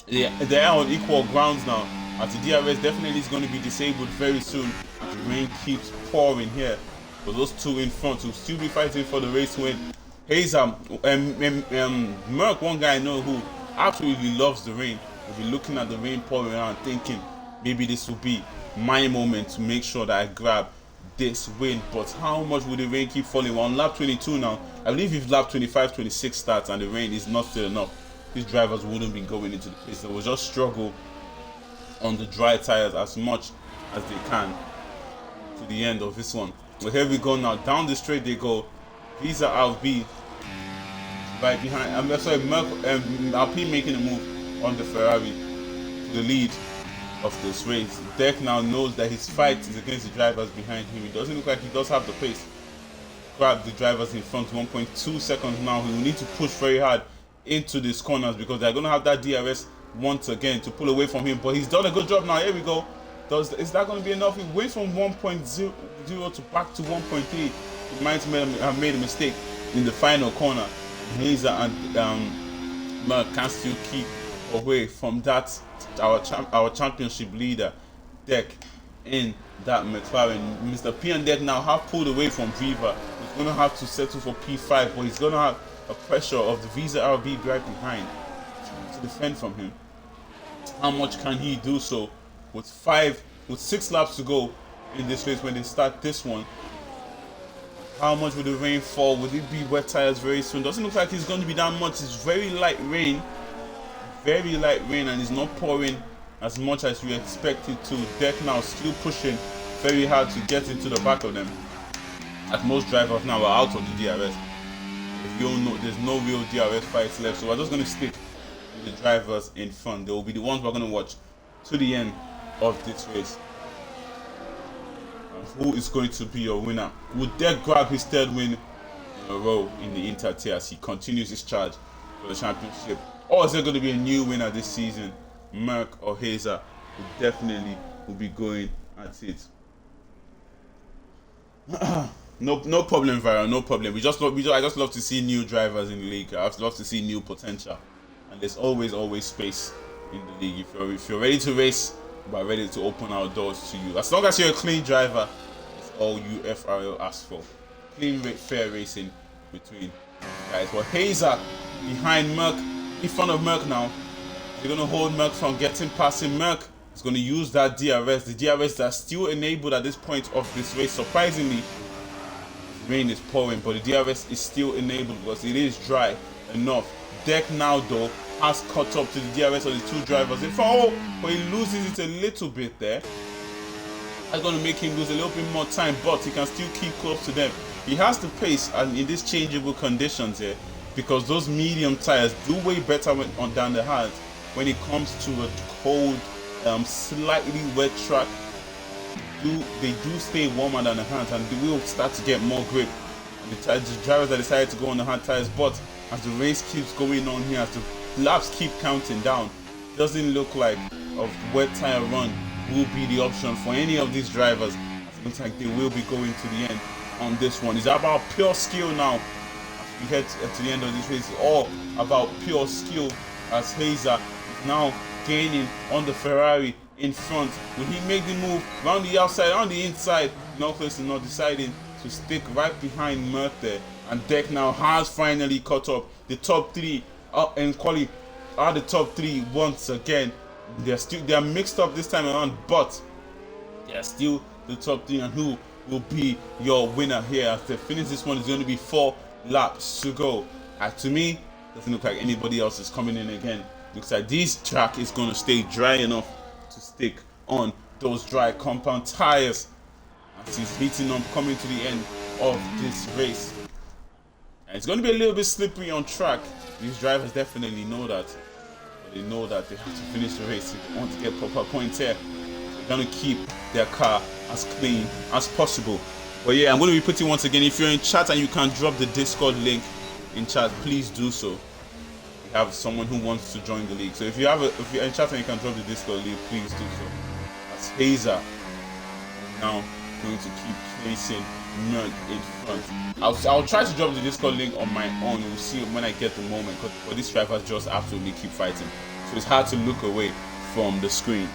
yeah, they are on equal grounds now. As the DRS definitely is going to be disabled very soon. The rain keeps pouring here. But those two in front will still be fighting for the race win. Merck, one guy I know who absolutely loves the rain, will be looking at the rain pouring around thinking maybe this will be my moment to make sure that I grab this win. But how much will the rain keep falling? We're on lap 22 now. I believe if lap 25, 26 starts and the rain is not still enough, these drivers wouldn't be going into the pace. They will just struggle on the dry tires as much as they can to the end of this one. But here we go now. Down the straight they go. Visa RB right behind. I'm sorry, RP making a move on the Ferrari to the lead of this race. Deck now knows that his fight is against the drivers behind him. It doesn't look like he does have the pace. Grab the drivers in front. 1.2 seconds now. He will need to push very hard into these corners because they're going to have that DRS once again to pull away from him. But he's done a good job now. Here we go. Is that going to be enough? He went from 1.0 to back to 1.3. He might have made a mistake in the final corner. Hazer and Merck can still keep away from that. Our championship leader, Deck, in that McLaren. Mr. P and Deck now have pulled away from Viva. He's going to have to settle for P5, but he's going to have a pressure of the Visa RB right behind to defend from him. How much can he do so with 6 laps to go in this race when they start this one? How much will the rain fall? Will it be wet tires very soon? Doesn't look like it's going to be that much. It's very light rain, and it's not pouring as much as you expect it to. Deck now still pushing very hard to get into the back of them, as most drivers now are out of the DRS. If you don't know, there's no real DRS fights left, so we're just going to stick with the drivers in front. They will be the ones we're going to watch to the end of this race. who is going to be your winner? Would Deck grab his third win in a row in the Inter tier as he continues his charge for the championship? Or is there going to be a new winner this season? Merck or Hazer definitely will be going at it. No problem, Vira. No problem. I just love to see new drivers in the league. I love to see new potential, and there's always space in the league. If you're ready to race, we're ready to open our doors to you. As long as you're a clean driver, it's all UFRL asks for. Clean, fair racing between guys. Well, Hazer behind Merck, in front of Merck now. They're going to hold Merck from getting past him. Merck is going to use that DRS. The DRS that's still enabled at this point of this race. Surprisingly, rain is pouring, but the DRS is still enabled because it is dry enough. Deck now, though, has caught up to the DRS of the two drivers. In front, but he loses it a little bit there. That's going to make him lose a little bit more time, but he can still keep close to them. He has the pace, and in these changeable conditions here, because those medium tires do way better on down the hard when it comes to a cold, slightly wet track. They do stay warmer than the hands, and they will start to get more grip. The drivers that decided to go on the hard tires, but as the race keeps going on here, as the laps keep counting down, doesn't look like a wet tire run will be the option for any of these drivers. It looks like they will be going to the end on this one. It's about pure skill now. As we head to the end of this race, it's all about pure skill as Hazer is now gaining on the Ferrari in front. Will he make the move around the outside, on the inside? Northwest is not deciding to stick right behind Merck there. And Deck now has finally caught up. The top three and quali are the top three once again. They're mixed up this time around, but they're still the top three. And who will be your winner here? As they finish this one, it's going to be 4 laps to go. To me, doesn't look like anybody else is coming in again. Looks like this track is going to stay dry enough to stick on those dry compound tires as he's heating up, coming to the end of this race. And it's going to be a little bit slippery on track. These drivers definitely know that. But they know that they have to finish the race if they want to get proper points here. They're going to keep their car as clean as possible. But yeah, I'm going to be putting once again, if you're in chat and you can drop the Discord link in chat, please do so. We have someone who wants to join the league. So if you're in chat and you can drop the Discord link, please do so. That's Hazer now going to keep placing Merck in front. I'll try to drop the Discord link on my own. We'll see when I get the moment. But these drivers just absolutely keep fighting. So it's hard to look away from the screen.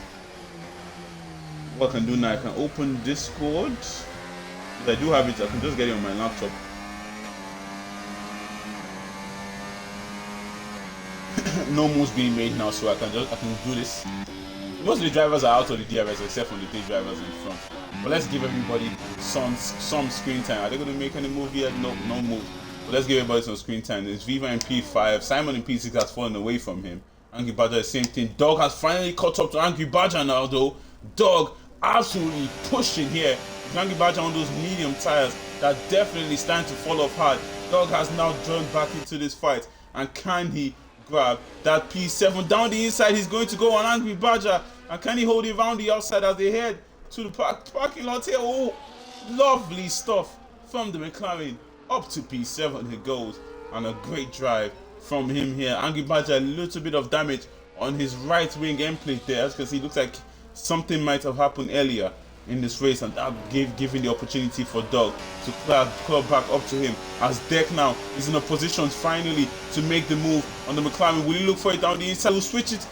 What I can do now, I can open Discord. If I do have it, I can just get it on my laptop. No moves being made now, so I can do this. Most of the drivers are out of the DRS except for the 3 drivers in front. But let's give everybody some screen time. Are they going to make any move yet? No move. But let's give everybody some screen time. There's Viva in P5. Simon in P6 has fallen away from him. Angry Badger, the same thing. Dog has finally caught up to Angry Badger now, though. Dog absolutely pushing here. Angry Badger on those medium tires that definitely starting to fall off hard. Dog has now joined back into this fight. And can he grab that P7 down the inside? He's going to go on Angry Badger. And can he hold it around the outside as they head to the parking lot here? Oh, lovely stuff from the McLaren. Up to P7 it goes. And a great drive from him here. Angry Badger, a little bit of damage on his right wing end plate there, because he looks like something might have happened earlier in this race, and that giving the opportunity for Dog to claw back up to him. As Deck now is in a position finally to make the move on the McLaren. Will he look for it down the inside? We'll switch it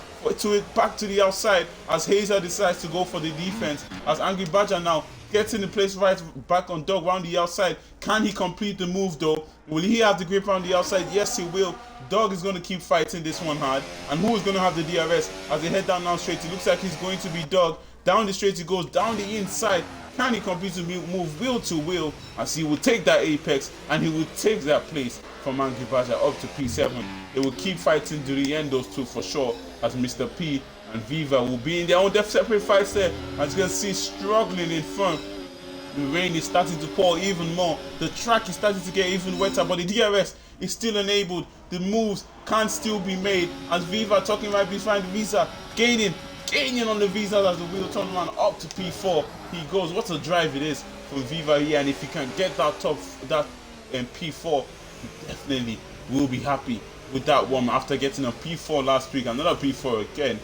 back to the outside as Hazer decides to go for the defense. As Angry Badger now gets in the place right back on Dog around the outside. Can he complete the move though? Will he have the grip around the outside? Yes, he will. Dog is going to keep fighting this one hard. And who is going to have the DRS as they head down now straight? It looks like he's going to be Dog. Down the straight he goes, down the inside. Can he complete the move wheel to wheel as he will take that apex and he will take that place from Angry Badger up to P7. They will keep fighting to the end, those two for sure, as Mr. P and Viva will be in their own separate fights there. As you can see, struggling in front. The rain is starting to pour even more. The track is starting to get even wetter, but the DRS is still enabled. The moves can still be made as Viva talking right behind Visa, gaining gaining on the visas as the wheel turns around up to P4. He goes. What a drive it is from Viva here, and if he can get that P4, he definitely will be happy with that one after getting a P4 last week. Another P4 again.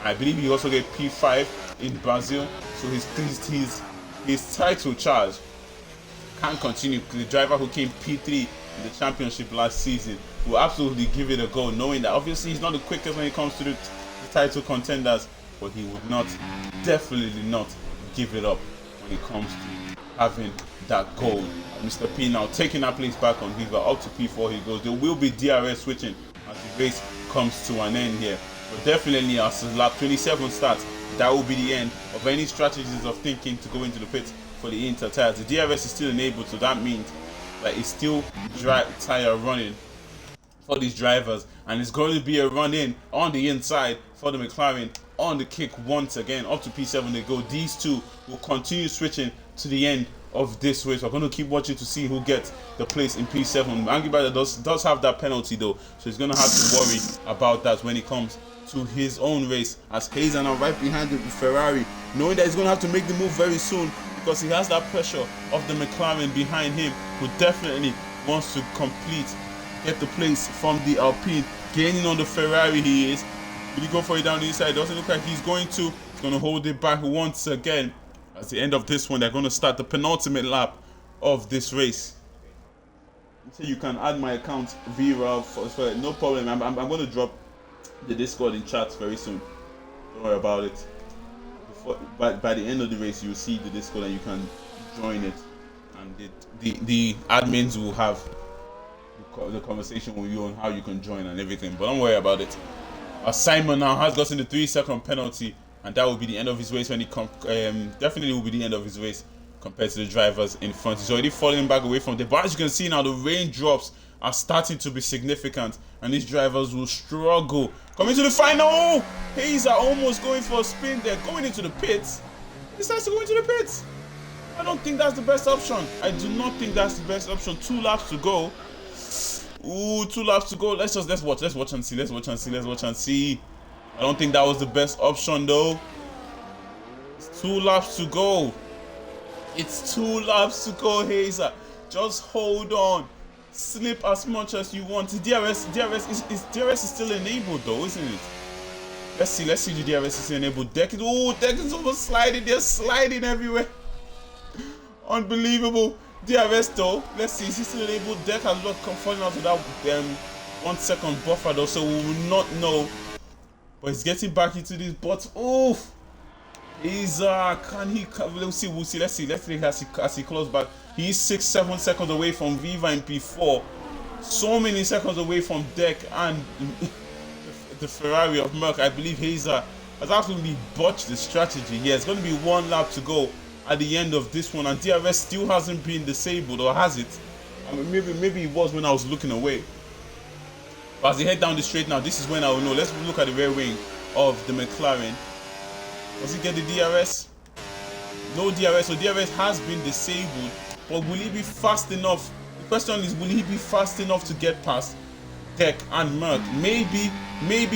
I believe he also get P5 in Brazil. So his title charge can't continue. The driver who came P3 in the championship last season will absolutely give it a go, knowing that obviously he's not the quickest when it comes to the title contenders, but he would not, definitely not, give it up when it comes to having that goal. Mr. P now taking that place back on Viva, up to P4 he goes. There will be DRS switching as the race comes to an end here. But definitely as lap 27 starts, that will be the end of any strategies of thinking to go into the pits for the Inter tires. The DRS is still enabled, so that means that it's still dry tire running for these drivers, and it's going to be a run in on the inside for the McLaren on the kick once again. Up to P7 they go. These two will continue switching to the end of this race. We're going to keep watching to see who gets the place in P7. Angry Rider does have that penalty though, so he's going to have to worry about that when it comes to his own race, as Hayes are now right behind the Ferrari, knowing that he's going to have to make the move very soon because he has that pressure of the McLaren behind him, who definitely wants to get the place from the Alpine. Gaining on the Ferrari he is. Will he go for it down the inside? Doesn't look like he's going to. He's going to hold it back once again. At the end of this one, they're going to start the penultimate lap of this race. So you can add my account VRAL for no problem. I'm going to drop the Discord in chat very soon. Don't worry about it. By the end of the race, you'll see the Discord and you can join it, and the admins will have the conversation with you on how you can join and everything. But don't worry about it. Simon now has gotten the 3-second penalty, and that will be the end of his race when he definitely will be the end of his race compared to the drivers in front. He's already falling back away from the, but as you can see now, the raindrops are starting to be significant, and these drivers will struggle coming to the final. Hayes are almost going for a spin. They're going into the pits. He decides to go into the pits. I don't think that's the best option. I do not think that's the best option. 2 laps to go. Ooh, 2 laps to go. Let's watch and see. I don't think that was the best option though. It's 2 laps to go. It's 2 laps to go, Hazer. Just hold on. Slip as much as you want. The DRS is still enabled though, isn't it? Let's see the DRS is still enabled. Deck is over sliding. They're sliding everywhere. Unbelievable. DRS though. Let's see, is he still enabled? Deck has not come falling out of that 1 second buffer though, so we will not know. But he's getting back into this. But oof. He's can he? We'll see. Let's see as he closes back. He's 6-7 seconds away from Viva in P4. So many seconds away from Deck and the Ferrari of Merck. I believe Hazer has absolutely botched the strategy. Yeah, it's going to be 1 lap to go at the end of this one, and DRS still hasn't been disabled, or has it? I mean, maybe it was when I was looking away. But as they head down the straight now, this is when I will know. Let's look at the rear wing of the McLaren. Does he get the DRS? No DRS, so DRS has been disabled. But will he be fast enough? The question is, will he be fast enough to get past Deck and Merck? Maybe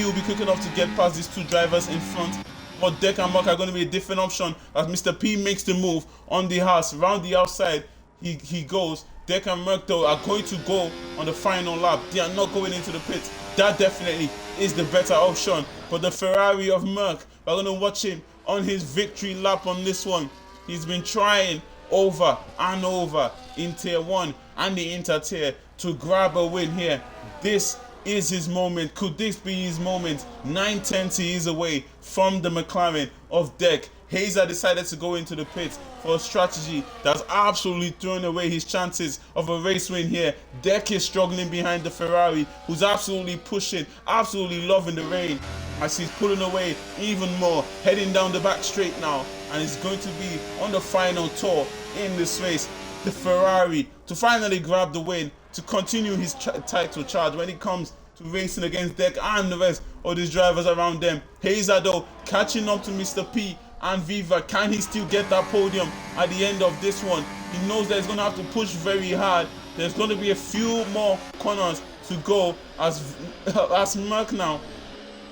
he'll be quick enough to get past these 2 drivers in front. But Deck and Merck are going to be a different option as Mr. P makes the move on the Haas. Round the outside, he goes. Deck and Merck though are going to go on the final lap. They are not going into the pits. That definitely is the better option. But the Ferrari of Merck, we're going to watch him on his victory lap on this one. He's been trying over and over in Tier 1 and the Inter Tier to grab a win here. This is his moment. Could this be his moment? 9/10 he is away from the McLaren of Deck. Hazer decided to go into the pits for a strategy that's absolutely thrown away his chances of a race win here. Deck is struggling behind the Ferrari, who's absolutely pushing, absolutely loving the rain as he's pulling away even more, heading down the back straight now, and it's going to be on the final tour in this race. The Ferrari to finally grab the win, to continue his title charge when it comes to racing against Deck and the rest of these drivers around them. Hazer though catching up to Mr. P and Viva. Can he still get that podium at the end of this one? He knows that he's going to have to push very hard. There's going to be a few more corners to go as Merck now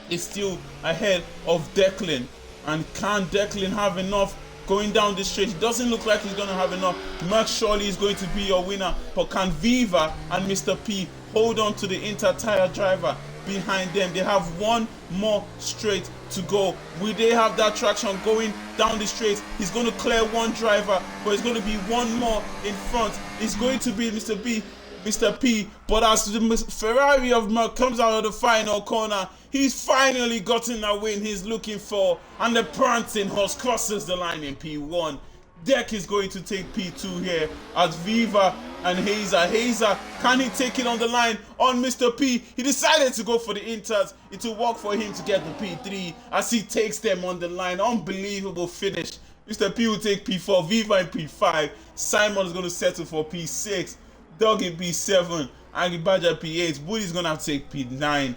is still ahead of Declan. And can Declan have enough going down the straight? It doesn't look like he's going to have enough. Merck surely is going to be your winner. But can Viva and Mr. P hold on to the Inter tire driver behind them? They have one more straight to go. Will they have that traction going down the straight? He's going to clear one driver, but it's going to be one more in front. It's going to be Mr. P, but as the Ferrari of Merck comes out of the final corner, he's finally gotten that win he's looking for, and the prancing horse crosses the line in P1. Deck is going to take P2 here as Viva and Hazer, can he take it on the line on Mr. P? He decided to go for the Inters. It will work for him to get the P3 as he takes them on the line. Unbelievable finish. Mr. P will take P4, Viva in P5, Simon is going to settle for P6, Dog in P7, Angry Badger P8, Woody's gonna have to take P9,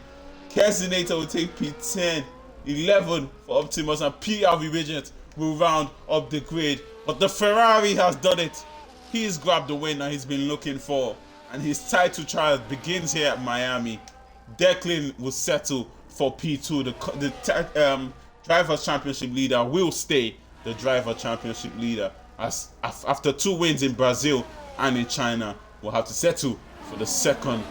Kesinator will take P10, 11 for Optimus, and PRV Regent will round up the grid. But the Ferrari has done it. He's grabbed the win that he's been looking for, and his title trial begins here at Miami. Declan will settle for P2. The Drivers' Championship leader will stay the Driver Championship leader, as after 2 wins in Brazil and in China, will have to settle for the second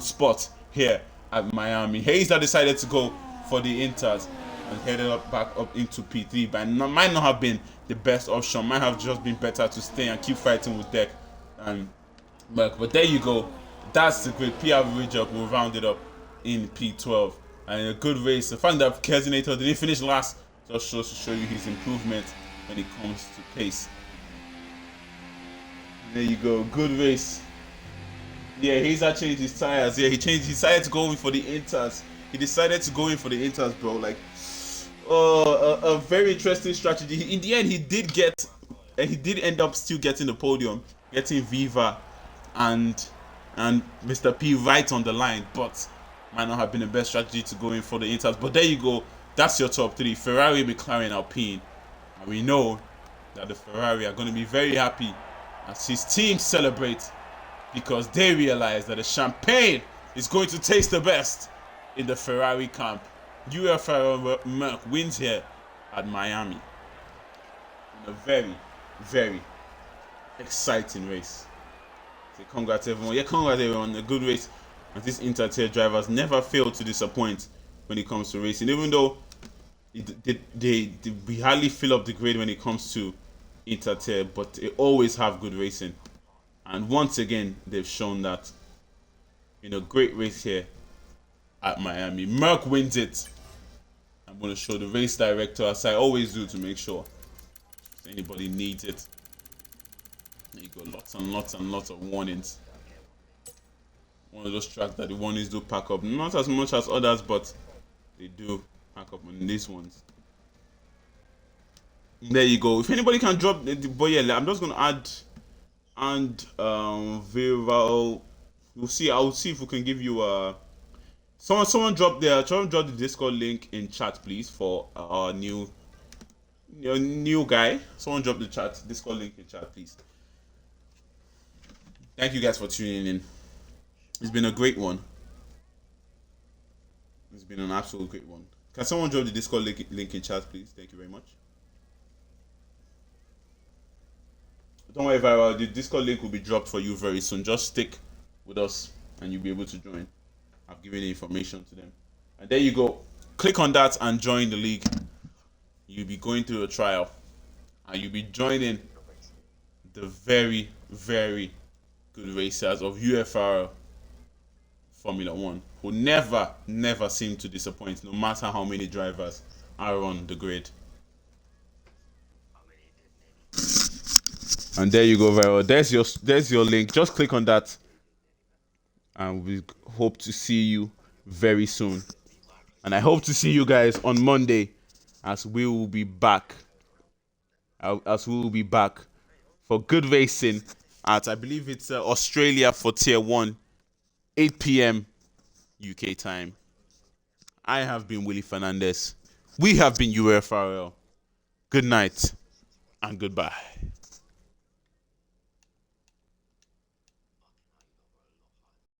spot here at Miami. Hazer decided to go for the Inters and headed back up into P3, but might not have been the best option. Might have just been better to stay and keep fighting with Deck and Merck. But there you go. That's the great PR Ridge-up. We'll round it up in P12. And a good race. The fact that Kesinator didn't finish last just shows to show you his improvement when it comes to pace. There you go, good race. Yeah, Hazer changed his tires. Yeah, he decided to go in for the Inters. He decided to go in for the Inters, bro. Like, a very interesting strategy. In the end, he did end up still getting the podium, getting Viva and Mr. P right on the line, but might not have been the best strategy to go in for the Inters. But there you go. That's your top 3. Ferrari, McLaren, Alpine. And we know that the Ferrari are going to be very happy as his team celebrate, because they realize that the champagne is going to taste the best in the Ferrari camp. UFRL Merck wins here at Miami in a very, very exciting race. So congrats everyone. Yeah, congrats everyone. A good race. And these Inter-tier drivers never fail to disappoint when it comes to racing, even though we hardly fill up the grade when it comes to Inter-tier, but they always have good racing. And once again, they've shown that in a great race here at Miami. Merck wins it. I'm going to show the race director, as I always do, to make sure if anybody needs it. There you go, lots and lots and lots of warnings. One of those tracks that the warnings do pack up. Not as much as others, but they do pack up on these ones. There you go. If anybody can drop, but yeah, I'm just gonna add and Viral. We'll see. I'll see if we can give you a. Someone drop the Discord link in chat, please, for our new guy. Someone drop the Discord link in chat, please. Thank you guys for tuning in. It's been a great one. It's been an absolute great one. Can someone drop the Discord link in chat, please? Thank you very much. Don't worry, Viral. The Discord link will be dropped for you very soon. Just stick with us and you'll be able to join. I've given the information to them. And there you go. Click on that and join the league. You'll be going through a trial. And you'll be joining the very, very good racers of UFRL Formula 1 who never seem to disappoint, no matter how many drivers are on the grid. And there you go, Viral. There's your link. Just click on that. And we hope to see you very soon. And I hope to see you guys on Monday as we will be back. For good racing at, I believe it's Australia for Tier 1, 8 p.m. UK time. I have been Willie Fernandez. We have been UFRL. Good night and goodbye.